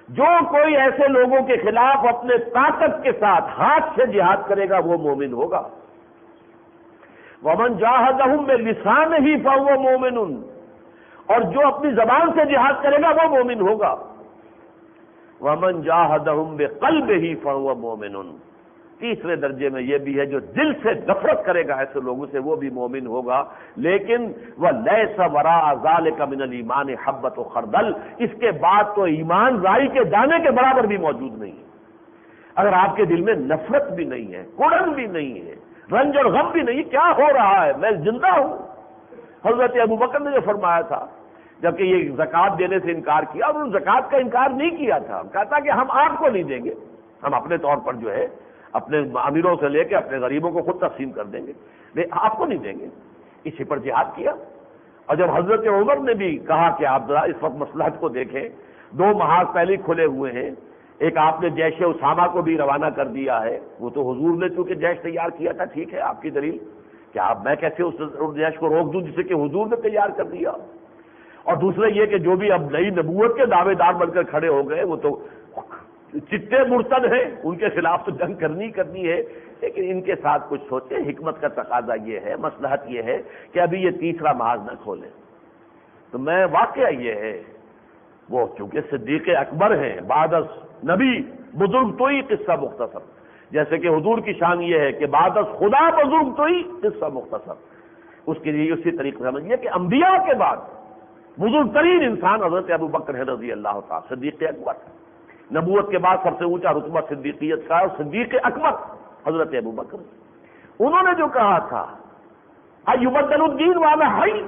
S1: جو کوئی ایسے لوگوں کے خلاف اپنے طاقت کے ساتھ ہاتھ سے جہاد کرے گا وہ مومن ہوگا۔ ومن جاہدہم بلسانہ فہو مومن، اور جو اپنی زبان سے جہاد کرے گا وہ مومن ہوگا۔ ومن جاہدہم بقلبہ فہو مومن، تیسرے درجے میں یہ بھی ہے جو دل سے نفرت کرے گا ایسے لوگوں سے وہ بھی مومن ہوگا، لیکن وَلَيْسَ وَرَاءَ ذَلِكَ مِنَ الْإِيمَانِ حَبَّةُ خَرْدَلٍ، اس کے بعد تو ایمان رائی کے دانے کے برابر بھی موجود نہیں ہے۔ اگر آپ کے دل میں نفرت بھی نہیں ہے، کڑن بھی نہیں ہے، رنج اور غم بھی نہیں، کیا ہو رہا ہے؟ میں زندہ ہوں۔ حضرت ابوبکر نے جو فرمایا تھا جبکہ یہ زکوٰۃ دینے سے انکار کیا، اور انہوں نے زکوٰۃ کا انکار نہیں کیا تھا، کہا تھا کہ ہم آپ کو نہیں دیں گے، ہم اپنے طور پر جو ہے اپنے امیروں سے لے کے اپنے غریبوں کو خود تقسیم کر دیں گے، آپ کو نہیں دیں گے۔ اسی پر جہاد کیا۔ اور جب حضرت عمر نے بھی کہا کہ آپ ذرا اس وقت مصلحت کو دیکھیں، 2 محاذ پہلے ہی کھلے ہوئے ہیں، ایک آپ نے جیش اسامہ کو بھی روانہ کر دیا ہے، وہ تو حضور نے چونکہ جیش تیار کیا تھا، ٹھیک ہے آپ کی دلیل کہ آپ میں کیسے اس جیش کو روک دوں جسے کہ حضور نے تیار کر دیا۔ اور دوسرے یہ کہ جو بھی اب نئی نبوت کے دعوے دار بن کر کھڑے ہو گئے وہ تو چٹے مرتد ہیں، ان کے خلاف تو جنگ کرنی ہے، لیکن ان کے ساتھ کچھ سوچیں۔ حکمت کا تقاضا یہ ہے، مصلحت یہ ہے کہ ابھی یہ تیسرا محاذ نہ کھولیں۔ تو میں واقعہ یہ ہے، وہ چونکہ صدیق اکبر ہیں، بعد از نبی بزرگ تو ہی قصہ مختصر، جیسے کہ حضور کی شان یہ ہے کہ بعد از خدا بزرگ تو ہی قصہ مختصر، اس کے لیے اسی طریقے سے سمجھیے کہ انبیاء کے بعد بزرگ ترین انسان حضرت ابوبکر ہے رضی اللہ تعالی، صدیق اکبر۔ نبوت کے بعد سب سے اونچا رتبہ صدیقیت کا ہے، اور صدیق اکبر حضرت ابوبکر۔ انہوں نے جو کہا تھا ایبدل الدین وانا حی،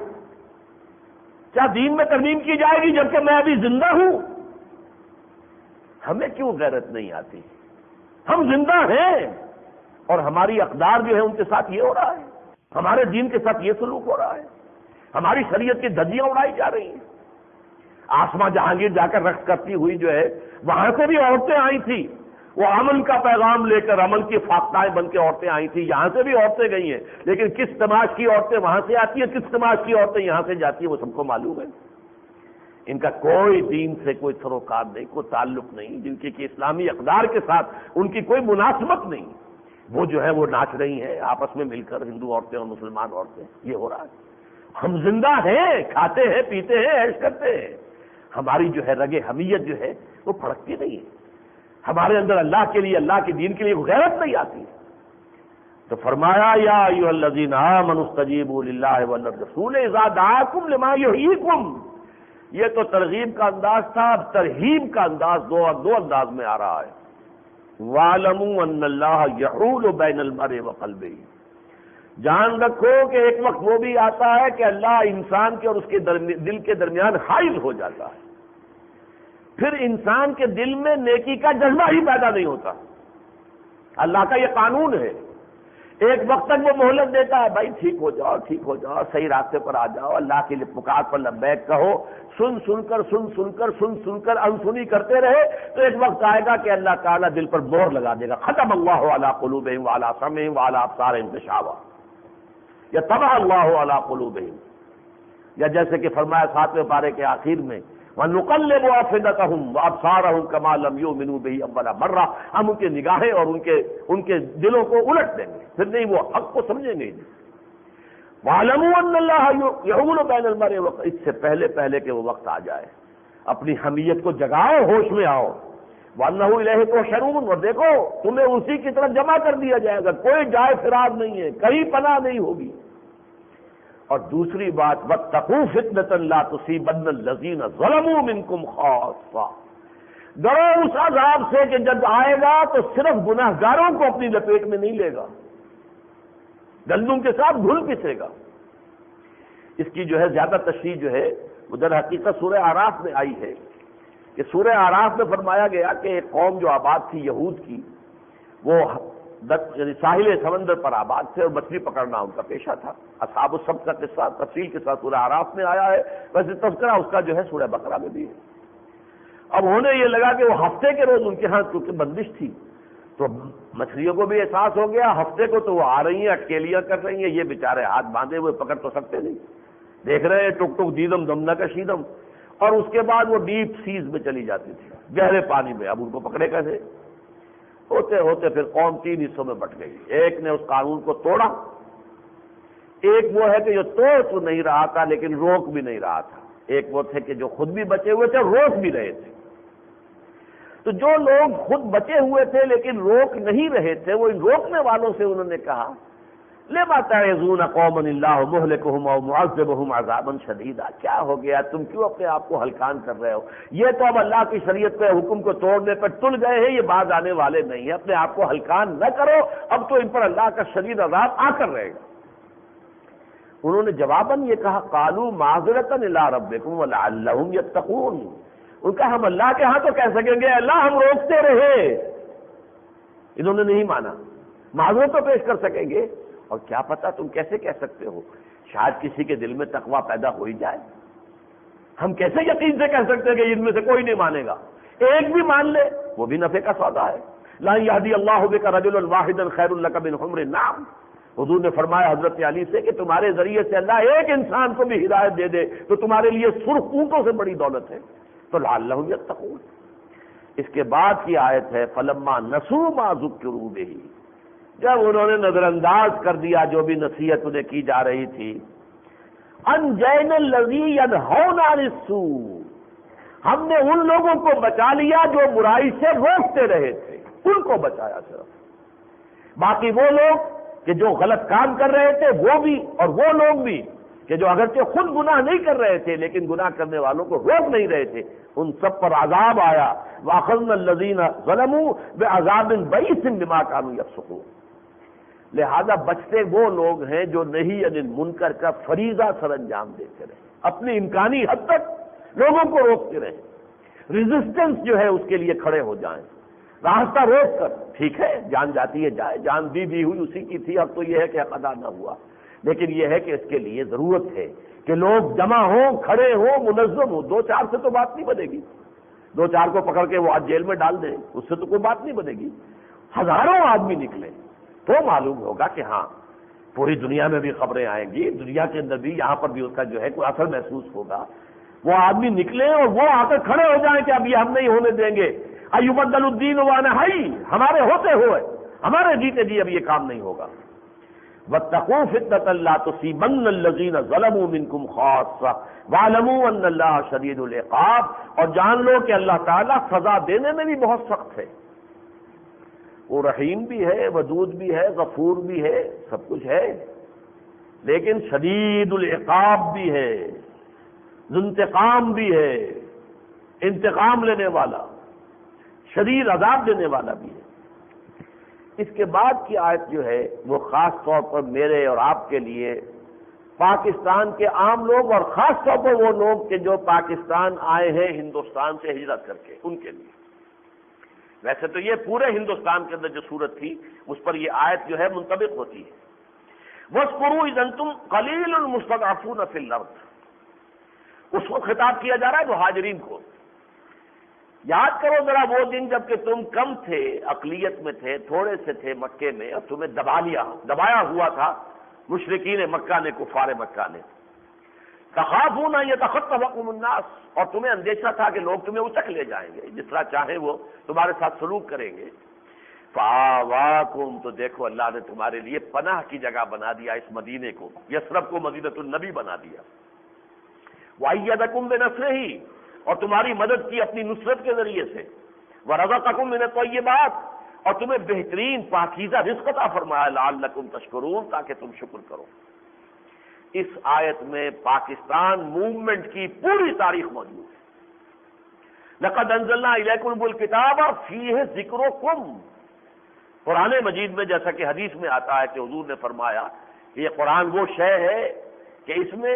S1: کیا دین میں ترمیم کی جائے گی جبکہ میں ابھی زندہ ہوں؟ ہمیں کیوں غیرت نہیں آتی؟ ہم زندہ ہیں اور ہماری اقدار جو ہے ان کے ساتھ یہ ہو رہا ہے، ہمارے دین کے ساتھ یہ سلوک ہو رہا ہے، ہماری شریعت کی دھجیاں اڑائی جا رہی ہیں۔ آسماں جہانگیر جا کر رقص کرتی ہوئی جو ہے، وہاں سے بھی عورتیں آئی تھیں، وہ عمل کا پیغام لے کر عمل کی فاختائیں بن کے عورتیں آئی تھیں، یہاں سے بھی عورتیں گئی ہیں، لیکن کس تماش کی عورتیں وہاں سے آتی ہیں، کس تماش کی عورتیں یہاں سے جاتی ہیں، وہ سب کو معلوم ہے۔ ان کا کوئی دین سے کوئی سروکار نہیں، کوئی تعلق نہیں، جن کی کہ اسلامی اقدار کے ساتھ ان کی کوئی مناسبت نہیں، وہ جو ہے وہ ناچ رہی ہیں آپس میں مل کر، ہندو عورتیں اور مسلمان عورتیں۔ یہ ہو رہا ہے۔ ہم زندہ ہیں، کھاتے ہیں، پیتے ہیں، عیش کرتے ہیں، ہماری جو ہے رگ حمیت جو ہے وہ پھڑکتی نہیں ہے، ہمارے اندر اللہ کے لیے، اللہ کے دین کے لیے غیرت نہیں آتی۔ تو فرمایا یا ایھا الذین آمنوا استجیبوا للہ وللرسول اذا دعاکم لما یحییکم، یہ تو ترغیب کا انداز تھا، اب ترہیب کا انداز دو انداز میں آ رہا ہے۔ وَاعْلَمُوا أَنَّ اللَّهَ يَحُولُ بَيْنَ الْمَرْءِ وَقَلْبِهِ، جان رکھو کہ ایک وقت وہ بھی آتا ہے کہ اللہ انسان کے اور اس کے دل کے درمیان حائل ہو جاتا ہے، پھر انسان کے دل میں نیکی کا جذبہ ہی پیدا نہیں ہوتا۔ اللہ کا یہ قانون ہے، ایک وقت تک وہ مہلت دیتا ہے، بھائی ٹھیک ہو جاؤ، ٹھیک ہو جاؤ، صحیح راستے پر آ جاؤ، اللہ کے لیے پکار پر لبیک کہو، سن کر انسنی کرتے رہے، تو ایک وقت آئے گا کہ اللہ تعالیٰ دل پر مہر لگا دے گا، ختم اللہ علی قلوبہم وعلی سمعہم وعلی ابصارہم غشاوہ، یا طبع اللہ علی قلوبہم، یا جیسے کہ فرمایا 7ویں پارے کے آخر میں وَنُقَلِّبُ أَفْئِدَتَهُمْ وَأَبْصَارَهُمْ كَمَا لَمْ يُؤْمِنُوا بِهِ أَوَّلَ مَرَّةٍ، ہم ان کے نگاہیں اور ان کے دلوں کو الٹ دیں گے، پھر نہیں وہ حق کو سمجھیں گے۔ وَاعْلَمُوا أَنَّ اللَّهَ يَحُولُ بَيْنَ الْمَرْءِ وَقَلْبِهِ، اس سے پہلے کہ وہ وقت آ جائے، اپنی حمیت کو جگاؤ، ہوش میں آؤ۔ وَأَنَّهُ إِلَيْهِ تُحْشَرُونَ، اور دیکھو تمہیں اسی کی طرف جمع کر دیا جائے گا، کوئی جائے فرار نہیں ہے، کہیں پناہ نہیں ہوگی۔ اور دوسری بات وَاتَّقُوا فِتْنَةً لَا تُصِيبَنَّ الَّذِينَ ظَلَمُوا مِنكُمْ خَاصَّةً، ڈرو اس عذاب سے کہ جب آئے گا تو صرف گناہ گاروں کو اپنی لپیٹ میں نہیں لے گا، گندم کے ساتھ گھل پسے گا۔ اس کی جو ہے زیادہ تشریح جو ہے وہ در حقیقت سورہ اعراف میں آئی ہے، کہ سورہ اعراف میں فرمایا گیا کہ ایک قوم جو آباد تھی یہود کی، وہ ساحل سمندر پر آباد تھے اور مچھلی پکڑنا ان کا پیشہ تھا۔ اصحاب السبت کا قصہ تفصیل کے ساتھ سورہ اعراف میں آیا ہے، ویسے تذکرہ اس کا جو ہے سورہ بقرہ میں بھی ہے۔ اب ہونے یہ لگا کہ وہ ہفتے کے روز ان کے ہاں چونکہ بندش تھی، تو مچھلیوں کو بھی احساس ہو گیا، ہفتے کو تو وہ آ رہی ہیں، اٹکیلیاں کر رہی ہیں، یہ بیچارے ہاتھ باندھے ہوئے پکڑ تو سکتے نہیں، دیکھ رہے ہیں ٹک ٹک دیدم دم نہ کشیدم، اور اس کے بعد وہ ڈیپ سیز میں چلی جاتی تھی، گہرے پانی میں، اب ان کو پکڑے کیسے؟ ہوتے ہوتے پھر قوم 3 حصوں میں بٹ گئی، ایک نے اس قانون کو توڑا، ایک وہ ہے کہ جو توڑ تو نہیں رہا تھا لیکن روک بھی نہیں رہا تھا، ایک وہ تھے کہ جو خود بھی بچے ہوئے تھے، روک بھی رہے تھے۔ تو جو لوگ خود بچے ہوئے تھے لیکن روک نہیں رہے تھے، وہ ان روکنے والوں سے انہوں نے کہا لما تعظون قوما اللہ مہلکہم او معذبہم عذابا شدیدا، کیا ہو گیا، تم کیوں اپنے آپ کو ہلکان کر رہے ہو؟ یہ تو اب اللہ کی شریعت پہ حکم کو توڑنے پر تل گئے ہیں، یہ باز آنے والے نہیں ہیں، اپنے آپ کو ہلکان نہ کرو، اب تو ان پر اللہ کا شدید عذاب آ کر رہے گا۔ انہوں نے جواباً یہ کہا قالوا معذرۃ الی ربکم ولعلہم یتقون، ان کا ہم اللہ کے ہاں تو کہہ سکیں گے اللہ ہم روکتے رہے، انہوں نے نہیں مانا، معذرت تو پیش کر سکیں گے، اور کیا پتا تم کیسے کہہ سکتے ہو، شاید کسی کے دل میں تقوی پیدا ہو ہی جائے، ہم کیسے یقین سے کہہ سکتے ہیں کہ ان میں سے کوئی نہیں مانے گا، ایک بھی مان لے وہ بھی نفع کا سودا ہے۔ لا یہدی اللہ بک رجلا واحدا خیر لک من حمر النعم، حضور نے فرمایا حضرت علی سے کہ تمہارے ذریعے سے اللہ ایک انسان کو بھی ہدایت دے دے تو تمہارے لیے سرخ اونٹوں سے بڑی دولت ہے، تو لعلہم یتقون۔ اس کے بعد کی آیت ہے فلما نسوا ما ذکروا بہ، جب انہوں نے نظر انداز کر دیا جو بھی نصیحت انہیں کی جا رہی تھی، انجینا الذی ینہون عن السوء، ہم نے ان لوگوں کو بچا لیا جو برائی سے روکتے رہے تھے، ان کو بچایا صرف، باقی وہ لوگ کہ جو غلط کام کر رہے تھے وہ بھی، اور وہ لوگ بھی کہ جو اگرچہ خود گناہ نہیں کر رہے تھے لیکن گناہ کرنے والوں کو روک نہیں رہے تھے، ان سب پر عذاب آیا۔ وَأَخَذْنَا الَّذِينَ ظَلَمُوا بِعَذَابٍ بَئِيسٍ بِمَا كَانُوا يَفْسُقُونَ، لہذا بچتے وہ لوگ ہیں جو نہی عن المنکر کا فریضہ سر انجام دیتے رہے، اپنی امکانی حد تک لوگوں کو روکتے رہے، ریزسٹنس جو ہے اس کے لیے کھڑے ہو جائیں، راستہ روک کر، ٹھیک ہے جان جاتی ہے جائے، جان دی ہوئی اسی کی تھی، اب تو یہ ہے کہ حق ادا نہ ہوا، لیکن یہ ہے کہ اس کے لیے ضرورت ہے کہ لوگ جمع ہوں، کھڑے ہوں، منظم ہوں، دو چار سے تو بات نہیں بنے گی، دو چار کو پکڑ کے وہ آج جیل میں ڈال دیں اس سے تو کوئی بات نہیں بنے گی، ہزاروں آدمی نکلیں تو معلوم ہوگا کہ ہاں پوری دنیا میں بھی خبریں آئیں گی، دنیا کے اندر بھی یہاں پر بھی اس کا جو ہے کوئی اثر محسوس ہوگا، وہ آدمی نکلیں اور وہ آ کر کھڑے ہو جائیں کہ اب یہ ہم نہیں ہونے دیں گے، ایبدل الدین وانا حی، ہمارے ہوتے ہوئے ہمارے جیتے جی اب یہ کام نہیں ہوگا۔ واتقوا فتنة لا تصيبن الذين ظلموا منكم خاصة واعلموا ان اللہ شدید العقاب، اور جان لو کہ اللہ تعالیٰ سزا دینے میں بھی بہت سخت ہے، وہ رحیم بھی ہے، ودود بھی ہے، غفور بھی ہے، سب کچھ ہے، لیکن شدید العقاب بھی ہے، ذو انتقام بھی ہے، انتقام لینے والا، شدید عذاب دینے والا بھی ہے۔ اس کے بعد کی آیت جو ہے وہ خاص طور پر میرے اور آپ کے لیے، پاکستان کے عام لوگ اور خاص طور پر وہ لوگ کہ جو پاکستان آئے ہیں ہندوستان سے ہجرت کر کے، ان کے لیے، ویسے تو یہ پورے ہندوستان کے اندر جو صورت تھی اس پر یہ آیت جو ہے منطبق ہوتی ہے۔ وَاذْكُرُوا إِذْ أَنْتُمْ قَلِيلٌ مُسْتَضْعَفُونَ فِي الْأَرْضِ، اس کو خطاب کیا جا رہا ہے مہاجرین کو، یاد کرو ذرا وہ دن جب کہ تم کم تھے، اقلیت میں تھے، تھوڑے سے تھے مکے میں، اور تمہیں دبایا ہوا تھا مشرکین مکہ نے، کفار مکہ نے، تخافون ان یتخطفکم الناس، اور تمہیں اندیشہ تھا کہ لوگ تمہیں اچک لے جائیں گے، جس طرح چاہیں وہ تمہارے ساتھ سلوک کریں گے، فآواکم، تو دیکھو اللہ نے تمہارے لیے پناہ کی جگہ بنا دیا اس مدینے کو، یثرب کو مدینۃ النبی بنا دیا، وأیدکم بنصرہ، اور تمہاری مدد کی اپنی نصرت کے ذریعے سے، ورزقکم من الطیبات، اور تمہیں بہترین پاکیزہ رزق عطا فرمایا، لعلکم تشکرون، تاکہ تم شکر کرو۔ اس آیت میں پاکستان موومنٹ کی پوری تاریخ موجود ہے۔ لقد انزلنا الیکم الکتاب فیہ ذکرکم، قرآن مجید میں جیسا کہ حدیث میں آتا ہے کہ حضور نے فرمایا کہ یہ قرآن وہ شے ہے کہ اس میں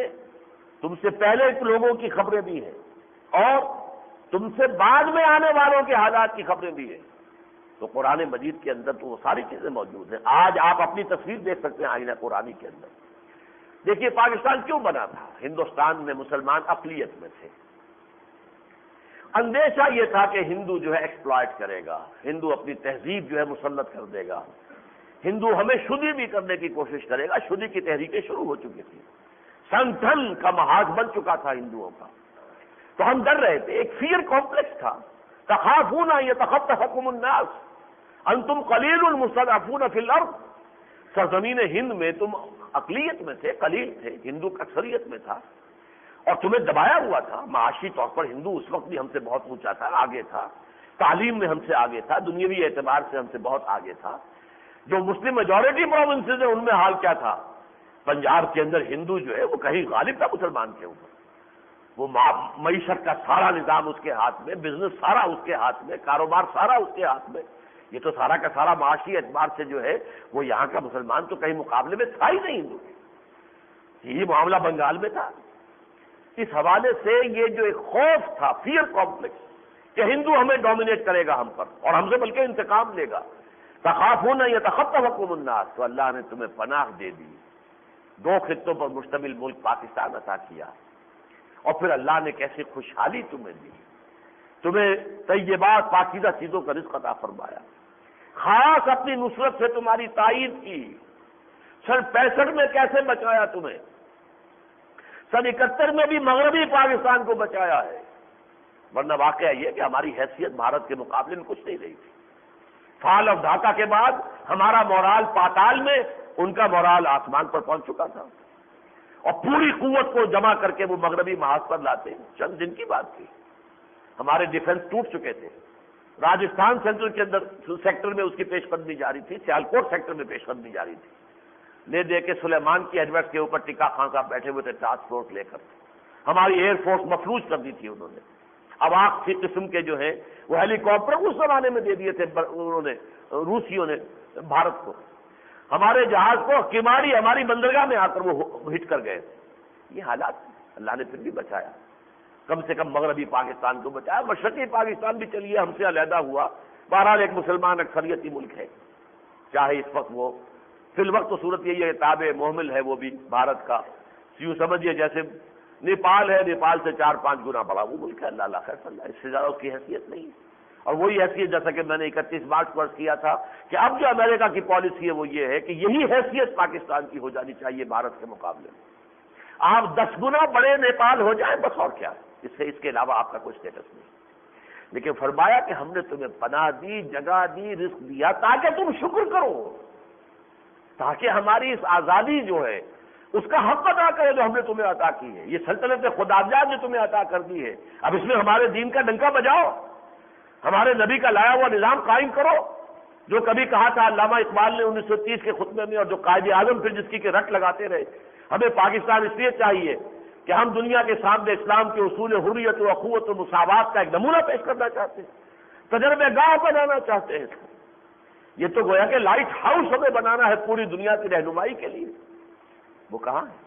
S1: تم سے پہلے لوگوں کی خبریں بھی ہیں اور تم سے بعد میں آنے والوں کے حالات کی خبریں بھی ہیں، تو قرآن مجید کے اندر تو وہ ساری چیزیں موجود ہیں۔ آج آپ اپنی تصویر دیکھ سکتے ہیں آئینہ قرآنی کے اندر۔ دیکھیے پاکستان کیوں بنا تھا؟ ہندوستان میں مسلمان اقلیت میں تھے، اندیشہ یہ تھا کہ ہندو جو ہے ایکسپلائٹ کرے گا، ہندو اپنی تہذیب جو ہے مسلط کر دے گا، ہندو ہمیں شدی بھی کرنے کی کوشش کرے گا، شدی کی تحریکیں شروع ہو چکی تھی، سنگٹھن کا محاذ بن چکا تھا ہندوؤں کا، تو ہم ڈر رہے تھے، ایک فیئر کمپلیکس تھا، تخافون یتخطفکم الناس انتم قلیل مستضعفون فی الارض، سرزمین ہند میں تم اقلیت میں تھے، قلیل تھے، ہندو اکثریت میں تھا اور تمہیں دبایا ہوا تھا، معاشی طور پر ہندو اس وقت بھی ہم سے بہت اونچا تھا، آگے تھا، تعلیم میں ہم سے آگے تھا، دنیاوی اعتبار سے ہم سے بہت آگے تھا، جو مسلم میجورٹی پروونسز ہیں ان میں حال کیا تھا؟ پنجاب کے اندر ہندو جو ہے وہ کہیں غالب تھا مسلمان کے اوپر، وہ معیشت کا سارا نظام اس کے ہاتھ میں، بزنس سارا اس کے ہاتھ میں، کاروبار سارا اس کے ہاتھ میں، یہ تو سارا کا سارا معاشی اعتبار سے جو ہے وہ یہاں کا مسلمان تو کہیں مقابلے میں تھا ہی نہیں ہندو کے۔ یہ معاملہ بنگال میں تھا۔ اس حوالے سے یہ جو ایک خوف تھا، فیئر کمپلیکس، کہ ہندو ہمیں ڈومینیٹ کرے گا ہم پر اور ہم سے بلکہ انتقام لے گا، تخافون یتخطفکم الناس، تو اللہ نے تمہیں پناہ دے دی، 2 خطوں پر مشتمل ملک پاکستان عطا کیا، اور پھر اللہ نے کیسی خوشحالی تمہیں دی، تمہیں طیبات پاکیزہ چیزوں کا رزق عطا فرمایا، خاص اپنی نصرت سے تمہاری تائید کی، سن 65 میں کیسے بچایا تمہیں، سن 71 میں بھی مغربی پاکستان کو بچایا ہے، ورنہ واقعہ یہ کہ ہماری حیثیت بھارت کے مقابلے میں کچھ نہیں رہی تھی۔ فال آف ڈھاکہ کے بعد ہمارا مورال پاتال میں، ان کا مورال آسمان پر پہنچ چکا تھا، اور پوری قوت کو جمع کر کے وہ مغربی محاذ پر لاتے، چند دن کی بات تھی، ہمارے ڈیفنس ٹوٹ چکے تھے، راجستھان سینٹر کے اندر سیکٹر میں اس کی پیش قدمی جاری تھی، سیالکوٹ سیکٹر میں پیش قدمی جاری تھی، لے دے کے سلیمان کی ایڈوائس کے اوپر ٹکا خان صاحب بیٹھے ہوئے تھے ٹاسک فورس لے کر، ہماری ایئر فورس مفلوج کر دی تھی انہوں نے، اواق کی قسم کے جو ہے وہ ہیلی کاپٹر اس زمانے میں دے دیے تھے انہوں نے، روسیوں نے بھارت کو، ہمارے جہاز کو کماڑی ہماری بندرگاہ میں آ کر وہ ہٹ کر گئے تھے۔ یہ حالات اللہ نے پھر بھی بچایا، کم سے کم مغربی پاکستان کو بچایا، مشرقی پاکستان بھی چلیے ہم سے علیحدہ ہوا، بہرحال ایک مسلمان اکثریتی ملک ہے، چاہے اس وقت وہ فی الوقت تو صورت یہی ہے تابع محمل ہے وہ بھی بھارت کا، یوں سمجھیے جیسے نیپال ہے، نیپال سے 4-5 گنا بڑا وہ ملک ہے، اللہ خیر صلی اللہ، اس سے زیادہ اس کی حیثیت نہیں ہے، اور وہی حیثیت جیسا کہ میں نے 31 مارچ کو عرض کیا تھا کہ اب جو امریکہ کی پالیسی ہے وہ یہ ہے کہ یہی حیثیت پاکستان کی ہو جانی چاہیے بھارت کے مقابلے میں، آپ 10 گنا بڑے نیپال ہو جائیں بس، اور کیا ہے، اس کے علاوہ آپ کا کوئی اسٹیٹس نہیں، لیکن فرمایا کہ ہم نے تمہیں پناہ دی، جگہ دی، رزق دیا تاکہ تم شکر کرو، تاکہ ہماری اس آزادی جو ہے اس کا حق ادا کرے جو ہم نے تمہیں عطا کی ہے، یہ سلطنت خداجات جو تمہیں عطا کر دی ہے، اب اس میں ہمارے دین کا ڈنکا بجاؤ، ہمارے نبی کا لایا ہوا نظام قائم کرو، جو کبھی کہا تھا علامہ اقبال نے 1930 کے خطبے میں، اور جو قائد اعظم پھر جس کی کہ رٹ لگاتے رہے، ہمیں پاکستان اس لیے چاہیے کہ ہم دنیا کے سامنے اسلام کے اصول حریت و اخوت و مساوات کا ایک نمونہ پیش کرنا چاہتے ہیں، تجربہ گاہ بنانا چاہتے ہیں، یہ تو گویا کہ لائٹ ہاؤس ہمیں بنانا ہے پوری دنیا کی رہنمائی کے لیے، وہ کہاں ہے؟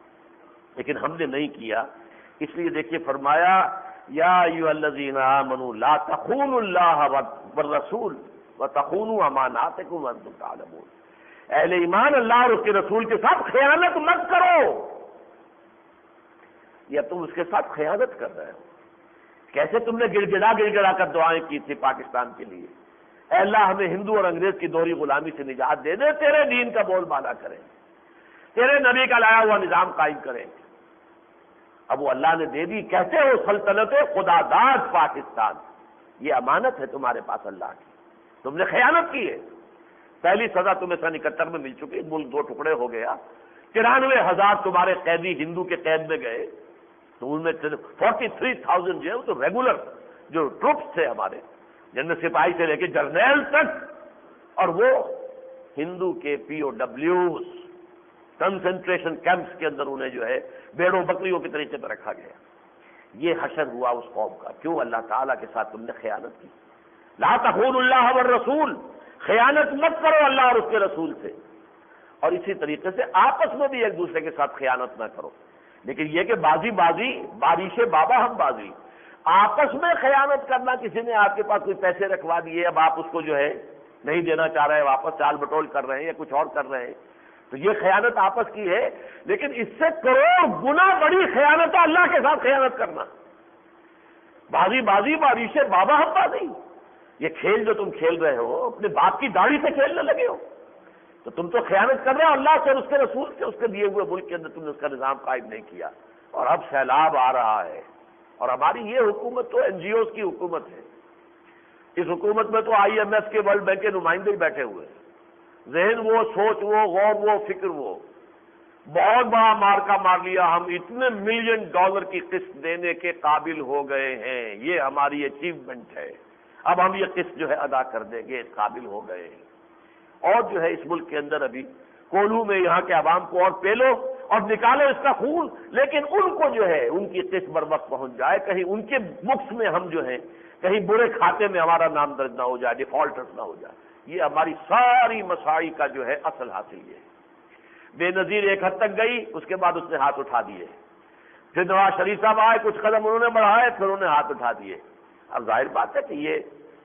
S1: لیکن ہم نے نہیں کیا، اس لیے دیکھیے فرمایا یا ایھا الذین آمنوا لا تخونوا اللہ والرسول وتخونوا اماناتکم وانتم تعلمون، اہل ایمان اللہ اور اس کے رسول کے ساتھ خیانت مت کرو، یا تم اس کے ساتھ خیانت کر رہے ہو۔ کیسے تم نے گڑ گڑا کر دعائیں کی تھی پاکستان کے لیے، اے اللہ ہمیں ہندو اور انگریز کی دوہری غلامی سے نجات دے دے، تیرے دین کا بول بالا کریں، تیرے نبی کا لایا ہوا نظام قائم کریں، اب وہ اللہ نے دے دی، کیسے ہو سلطنت خدا داد پاکستان، یہ امانت ہے تمہارے پاس اللہ کی، تم نے خیانت کی ہے، پہلی سزا تمہیں سن 71 میں مل چکی، ملک 2 ٹکڑے ہو گیا، 93,000 تمہارے قیدی ہندو کے قید میں گئے، تو ان میں 43,000 جو ہے وہ تو ریگولر جو ٹروپس تھے ہمارے، جن میں سپاہی سے لے کے جرنیل تک، اور وہ ہندو کے POWs کنسنٹریشن کیمپس کے اندر انہیں جو ہے بیڑوں بکریوں کے طریقے پر رکھا گیا۔ یہ حشر ہوا اس قوم کا، کیوں؟ اللہ تعالیٰ کے ساتھ تم نے خیانت کی، لا تخونوا اللہ والرسول، خیانت مت کرو اللہ اور اس کے رسول سے، اور اسی طریقے سے آپس میں بھی ایک دوسرے کے ساتھ خیانت نہ کرو، لیکن یہ کہ بازی بارش بابا ہم بازی، آپس میں خیانت کرنا، کسی نے آپ کے پاس کوئی پیسے رکھوا دیے، اب آپ اس کو جو ہے نہیں دینا چاہ رہے، واپس چال بٹول کر رہے ہیں یا کچھ اور کر رہے ہیں، تو یہ خیانت آپس کی ہے، لیکن اس سے کروڑ گنا بڑی خیانت ہے اللہ کے ساتھ خیانت کرنا، بازی بارش بابا ہم بازی، یہ کھیل جو تم کھیل رہے ہو اپنے باپ کی داڑھی سے کھیلنے لگے ہو، تو تم تو خیانت کر رہے ہو اللہ سے اور اس کے رسول سے، اس کے دیے ہوئے ملک کے اندر تم نے اس کا نظام قائم نہیں کیا، اور اب سیلاب آ رہا ہے، اور ہماری یہ حکومت تو NGOs کی حکومت ہے، اس حکومت میں تو IMF کے ورلڈ بینک کے نمائندے ہی بیٹھے ہوئے ہیں، ذہن وہ، سوچ وہ، غور وہ، فکر وہ، بہت بڑا مارکا مار لیا، ہم اتنے $1 ملین کی قسط دینے کے قابل ہو گئے ہیں، یہ ہماری اچیومنٹ ہے، اب ہم یہ قسط جو ہے ادا کر دیں گے، قابل ہو گئے ہیں، اور جو ہے اس ملک کے اندر ابھی کولو میں یہاں کے عوام کو اور پیلو اور نکالو اس کا خون، لیکن ان کو جو ہے ان کی قسط بر وقت پہنچ جائے، کہیں ان کے بکس میں ہم جو ہیں کہیں برے کھاتے میں ہمارا نام درج نہ ہو جائے، ڈیفالٹرز نہ ہو جائے۔ یہ ہماری ساری مساعی کا جو ہے اصل حاصل یہ ہے۔ بے نظیر ایک حد تک گئی، اس کے بعد اس نے ہاتھ اٹھا دیے، پھر نواز شریف صاحب آئے، کچھ قدم انہوں نے بڑھائے، پھر انہوں نے ہاتھ اٹھا دیے۔ اب ظاہر بات ہے کہ یہ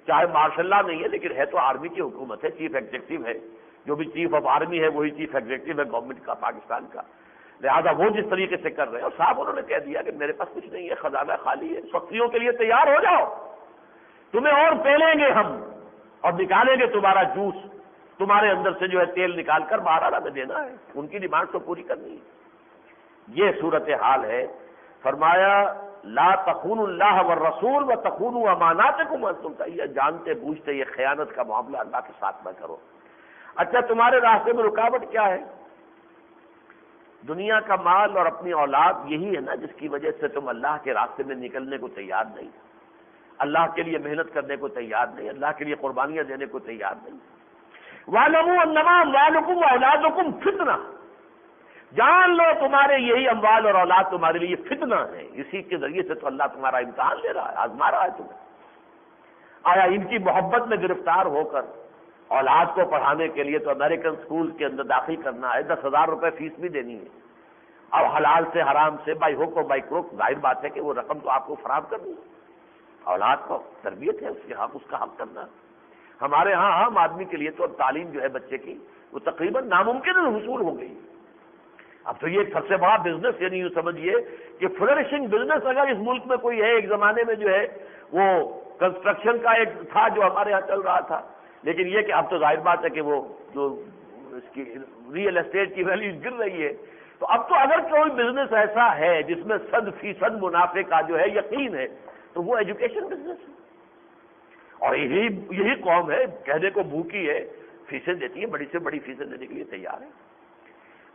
S1: چاہے مارشل لا نہیں ہے لیکن ہے تو آرمی کی حکومت ہے، چیف ایگزیکٹو ہے، جو بھی چیف آف آرمی ہے وہی چیف ایگزیکٹو ہے گورنمنٹ کا پاکستان کا، لہذا وہ جس طریقے سے کر رہے ہیں، اور صاحب انہوں نے کہہ دیا کہ میرے پاس کچھ نہیں ہے، خزانہ خالی ہے، سختیوں کے لیے تیار ہو جاؤ، تمہیں اور پیلیں گے ہم اور نکالیں گے تمہارا جوس، تمہارے اندر سے جو ہے تیل نکال کر باہر ہمیں دینا ہے، ان کی ڈیمانڈ تو پوری کرنی ہے۔ یہ صورتحال ہے۔ فرمایا لا تخونوا اللہ والرسول وتخونوا اماناتکم وانتم تعلمون، جانتے بوجھتے یہ خیانت کا معاملہ اللہ کے ساتھ نہ کرو۔ اچھا تمہارے راستے میں رکاوٹ کیا ہے؟ دنیا کا مال اور اپنی اولاد، یہی ہے نا جس کی وجہ سے تم اللہ کے راستے میں نکلنے کو تیار نہیں، اللہ کے لیے محنت کرنے کو تیار نہیں، اللہ کے لیے قربانیاں دینے کو تیار نہیں۔ وَاعْلَمُوا أَنَّمَا أَمْوَالُكُمْ وَأَوْلَادُكُمْ فِتْنَةٌ، جان لو تمہارے یہی اموال اور اولاد تمہارے لیے فتنہ ہے، اسی کے ذریعے سے تو اللہ تمہارا امتحان لے رہا ہے، آزما رہا ہے تمہیں۔ آیا ان کی محبت میں گرفتار ہو کر اولاد کو پڑھانے کے لیے تو امریکن سکول کے اندر داخل کرنا ہے، 10,000 روپے فیس بھی دینی ہے، اب حلال سے حرام سے بائی ہوک اور بائی کروک، ظاہر بات ہے کہ وہ رقم تو آپ کو فراہم کرنی ہے، اولاد کو تربیت ہے اس کا حق کرنا۔ ہمارے ہاں عام آدمی کے لیے تو تعلیم جو ہے بچے کی وہ تقریباً ناممکن حصول ہو گئی۔ اب تو یہ ایک سب سے بڑا بزنس، یعنی یوں سمجھیے کہ فلرشنگ بزنس اگر اس ملک میں کوئی ہے، ایک زمانے میں جو ہے وہ کنسٹرکشن کا ایک تھا جو ہمارے ہاں چل رہا تھا، لیکن یہ کہ اب تو ظاہر بات ہے کہ وہ جو اس کی ریئل اسٹیٹ کی ویلیو گر رہی ہے، تو اب تو اگر کوئی بزنس ایسا ہے جس میں 100% منافع کا جو ہے یقین ہے تو وہ ایجوکیشن بزنس ہے، اور یہی قوم ہے کہنے کو بھوکی ہے، فیسیں دیتی ہے، بڑی سے بڑی فیسیں دینے کے لیے تیار ہے۔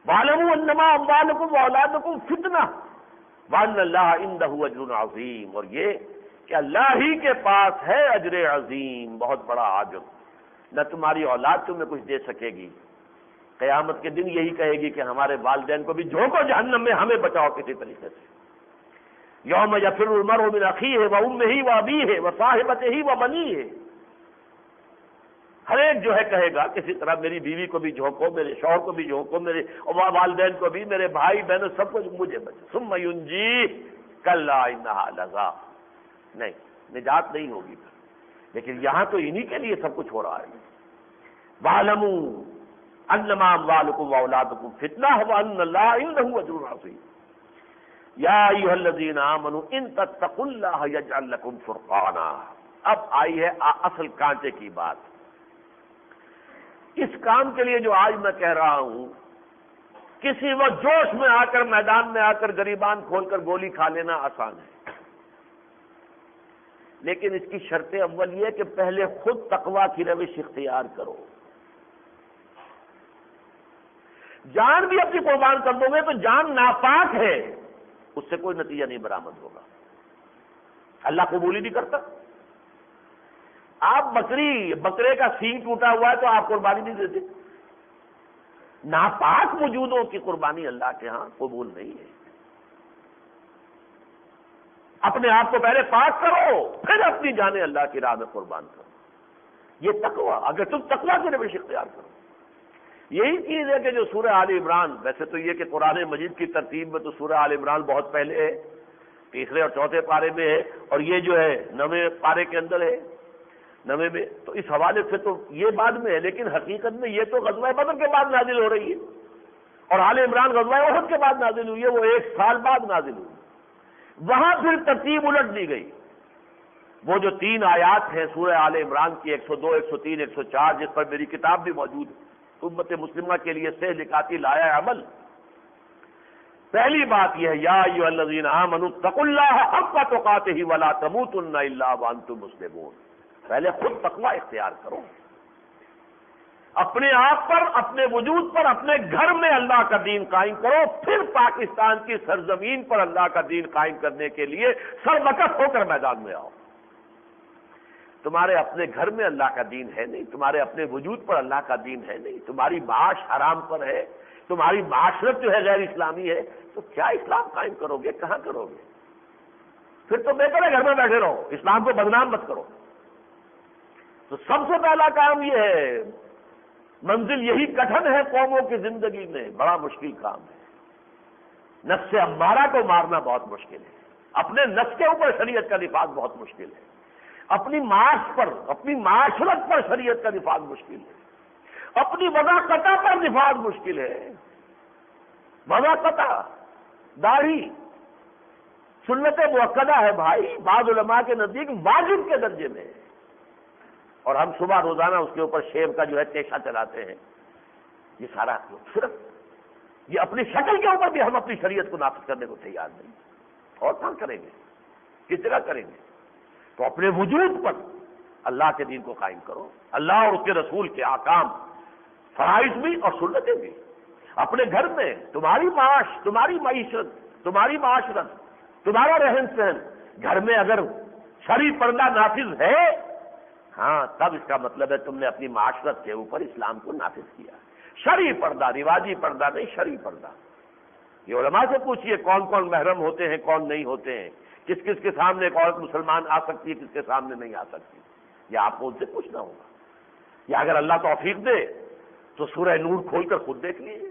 S1: وَاعْلَمُوا أَنَّمَا أَمْوَالُكُمْ وَأَوْلَادُكُمْ فِتْنَةٌ وَأَنَّ اللَّهَ عِندَهُ أَجْرٌ عَظِيمٌ، اور یہ کہ اللہ ہی کے پاس ہے اجر عظیم، بہت بڑا اجر۔ نہ تمہاری اولاد تمہیں کچھ دے سکے گی، قیامت کے دن یہی کہے گی کہ ہمارے والدین کو بھی جھونکو جہنم میں، ہمیں بچاؤ کسی طریقے سے۔ یوم یفر المرء من اخیہ وامہ وابیہ وصاحبتہ وبنیہ، ہر ایک جو ہے کہے گا کسی طرح میری بیوی کو بھی جھونکو، میرے شوہر کو بھی جھونکو، میرے والدین کو بھی، میرے بھائی بہنوں سب کو مجھے بچو۔ ثم ینجیہ کلا انہا لظی، نہیں نجات نہیں ہوگی، لیکن یہاں تو انہی کے لیے سب کچھ ہو رہا ہے۔ وَاعْلَمُوا أَنَّمَا أَمْوَالُكُمْ وَأَوْلَادُكُمْ فِتْنَةٌ وَأَنَّ اللَّهَ عِندَهُ أَجْرٌ عَظِيمٌ یا ایھا الذین آمنوا ان تتقوا اللہ یجعل لکم فرقانا۔ اب آئی ہے اصل کانٹے کی بات۔ اس کام کے لیے جو آج میں کہہ رہا ہوں، کسی وقت جوش میں آ کر میدان میں آ کر گریبان کھول کر گولی کھا لینا آسان ہے، لیکن اس کی شرط اول یہ کہ پہلے خود تقویٰ کی روش اختیار کرو۔ جان بھی اپنی قربان کر دو گے تو جان ناپاک ہے، اس سے کوئی نتیجہ نہیں برآمد ہوگا، اللہ قبول ہی نہیں کرتا۔ آپ بکرے کا سینگ ٹوٹا ہوا ہے تو آپ قربانی نہیں دیتے، ناپاک وجودوں کی قربانی اللہ کے ہاں قبول نہیں ہے۔ اپنے آپ کو پہلے پاک کرو، پھر اپنی جانیں اللہ کی راہ میں قربان کرو، یہ تقویٰ، اگر تم تقویٰ کی روش اختیار کرو۔ یہی چیز ہے کہ جو سورہ آل عمران، ویسے تو یہ کہ قرآن مجید کی ترتیب میں تو سورہ آل عمران بہت پہلے ہے، 3 اور 4 پارے میں ہے، اور یہ جو ہے 9 پارے کے اندر ہے، 9 میں، تو اس حوالے سے تو یہ بعد میں ہے، لیکن حقیقت میں یہ تو غزوہ بدر کے بعد نازل ہو رہی ہے، اور آل عمران غزوہ احد کے بعد نازل ہوئی ہے، وہ 1 سال بعد نازل ہوئی۔ وہاں پھر ترتیب الٹ دی گئی، وہ جو 3 آیات ہیں سورہ آل عمران کی 102 103 104 جس پر میری کتاب بھی موجود ہے، امت مسلمہ کے لیے سے لکھاتی لایا عمل۔ پہلی بات یہ ہے یا ایھا الذین آمنوا اتقوا اللہ حق تقاتہ ولا تموتن الا وانتم مسلمون، پہلے خود تقویٰ اختیار کرو، اپنے آپ پر، اپنے وجود پر، اپنے گھر میں اللہ کا دین قائم کرو، پھر پاکستان کی سرزمین پر اللہ کا دین قائم کرنے کے لیے سربکف ہو کر میدان میں آؤ۔ تمہارے اپنے گھر میں اللہ کا دین ہے نہیں، تمہارے اپنے وجود پر اللہ کا دین ہے نہیں، تمہاری معاش حرام پر ہے، تمہاری معاشرت جو ہے غیر اسلامی ہے، تو کیا اسلام قائم کرو گے؟ کہاں کرو گے؟ پھر تو بہتر ہے گھر میں بیٹھے رہو، اسلام کو بدنام مت کرو۔ تو سب سے پہلا کام یہ ہے، منزل یہی کٹھن ہے قوموں کی زندگی میں، بڑا مشکل کام ہے۔ نفس امارہ کو مارنا بہت مشکل ہے، اپنے نفس کے اوپر شریعت کا نفاذ بہت مشکل ہے، اپنی معاش پر، اپنی معاشرت پر شریعت کا نفاذ مشکل ہے، اپنی وضاقتہ پر نفاذ مشکل ہے۔ وضاقتہ داڑھی سنت مؤکدہ ہے بھائی، بعض علماء کے نزدیک واجب کے درجے میں، اور ہم صبح روزانہ اس کے اوپر شیب کا جو ہے تیشہ چلاتے ہیں۔ یہ سارا صرف یہ اپنی شکل کے اوپر بھی ہم اپنی شریعت کو نافذ کرنے کو تیار نہیں، اور کہاں کریں گے؟ کس جگہ کریں گے؟ تو اپنے وجود پر اللہ کے دین کو قائم کرو، اللہ اور اس کے رسول کے احکام، فرائض بھی اور سنتیں بھی۔ اپنے گھر میں تمہاری معاش، تمہاری معیشت، تمہاری معاشرت، تمہارا رہن سہن، گھر میں اگر شرعی پردہ نافذ ہے، ہاں تب اس کا مطلب ہے تم نے اپنی معاشرت کے اوپر اسلام کو نافذ کیا۔ شرعی پردہ، رواجی پردہ نہیں، شرعی پردہ۔ یہ علماء سے پوچھئے کون کون محرم ہوتے ہیں، کون نہیں ہوتے ہیں، کس کس کے سامنے ایک عورت مسلمان آ سکتی ہے، کس کے سامنے نہیں آ سکتی، یہ آپ کو ان سے پوچھنا ہوگا۔ یا اگر اللہ توفیق دے تو سورہ نور کھول کر خود دیکھ لیجیے،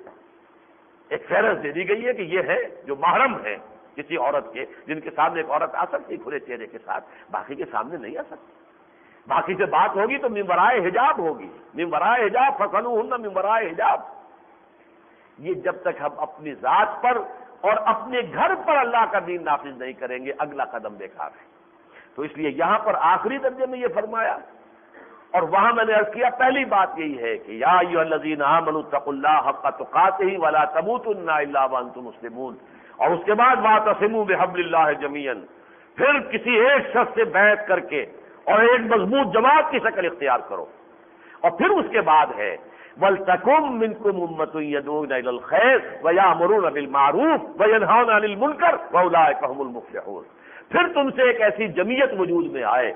S1: ایک فہرست دے دی گئی ہے کہ یہ ہے جو محرم ہے کسی عورت کے، جن کے سامنے ایک عورت آ سکتی کھلے چہرے کے ساتھ، باقی کے سامنے نہیں آ سکتی۔ باقی سے بات ہوگی تو من ورائے حجاب ہوگی، من ورائے حجاب فصلوہن من ورائے حجاب۔ یہ جب تک ہم اپنی ذات پر اور اپنے گھر پر اللہ کا دین نافذ نہیں کریں گے، اگلا قدم بیکار ہے۔ تو اس لیے یہاں پر آخری درجے میں یہ فرمایا، اور وہاں میں نے عرض کیا پہلی بات یہی ہے کہ یا ایھا الذین آمنوا اتقوا اللہ حق تقاتہ ولا تموتن الا وانتم مسلمون، اور اس کے بعد واعتصموا بحبل اللہ جميعا، پھر کسی ایک شخص سے بیعت کر کے اور ایک مضبوط جماعت کی شکل اختیار کرو، اور پھر اس کے بعد ہے وَلْتَكُن مِّنكُمْ أُمَّةٌ يَدْعُونَ إِلَى الْخَيْرِ وَيَأْمُرُونَ بِالْمَعْرُوفِ وَيَنْهَوْنَ عَنِ الْمُنكَرِ وَأُولَٰئِكَ هُمُ الْمُفْلِحُونَ۔ پھر تم سے ایک ایسی جمعیت وجود میں آئے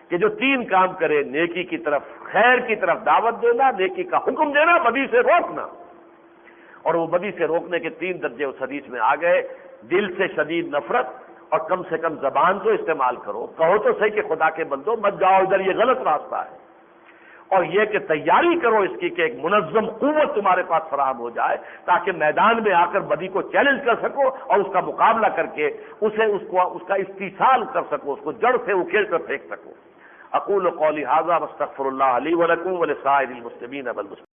S1: کہ جو تین کام کرے، نیکی کی طرف، خیر کی طرف دعوت دینا، نیکی کا حکم دینا، بدی سے روکنا۔ اور وہ بدی سے روکنے کے تین درجے اس حدیث میں آ گئے، دل سے شدید نفرت، اور کم سے کم زبان تو استعمال کرو، کہو تو صحیح کہ خدا کے بندو مت جاؤ ادھر، یہ غلط راستہ ہے، اور یہ کہ تیاری کرو اس کی کہ ایک منظم قوت تمہارے پاس فراہم ہو جائے تاکہ میدان میں آ کر بدی کو چیلنج کر سکو اور اس کا مقابلہ کر کے اس کا استیصال کر سکو، اس کو جڑ سے اکھیڑ کر پھینک سکو۔ اقول قولی ھذا واستغفر اللہ لی ولکم ولسائر المسلمین والمسلمات۔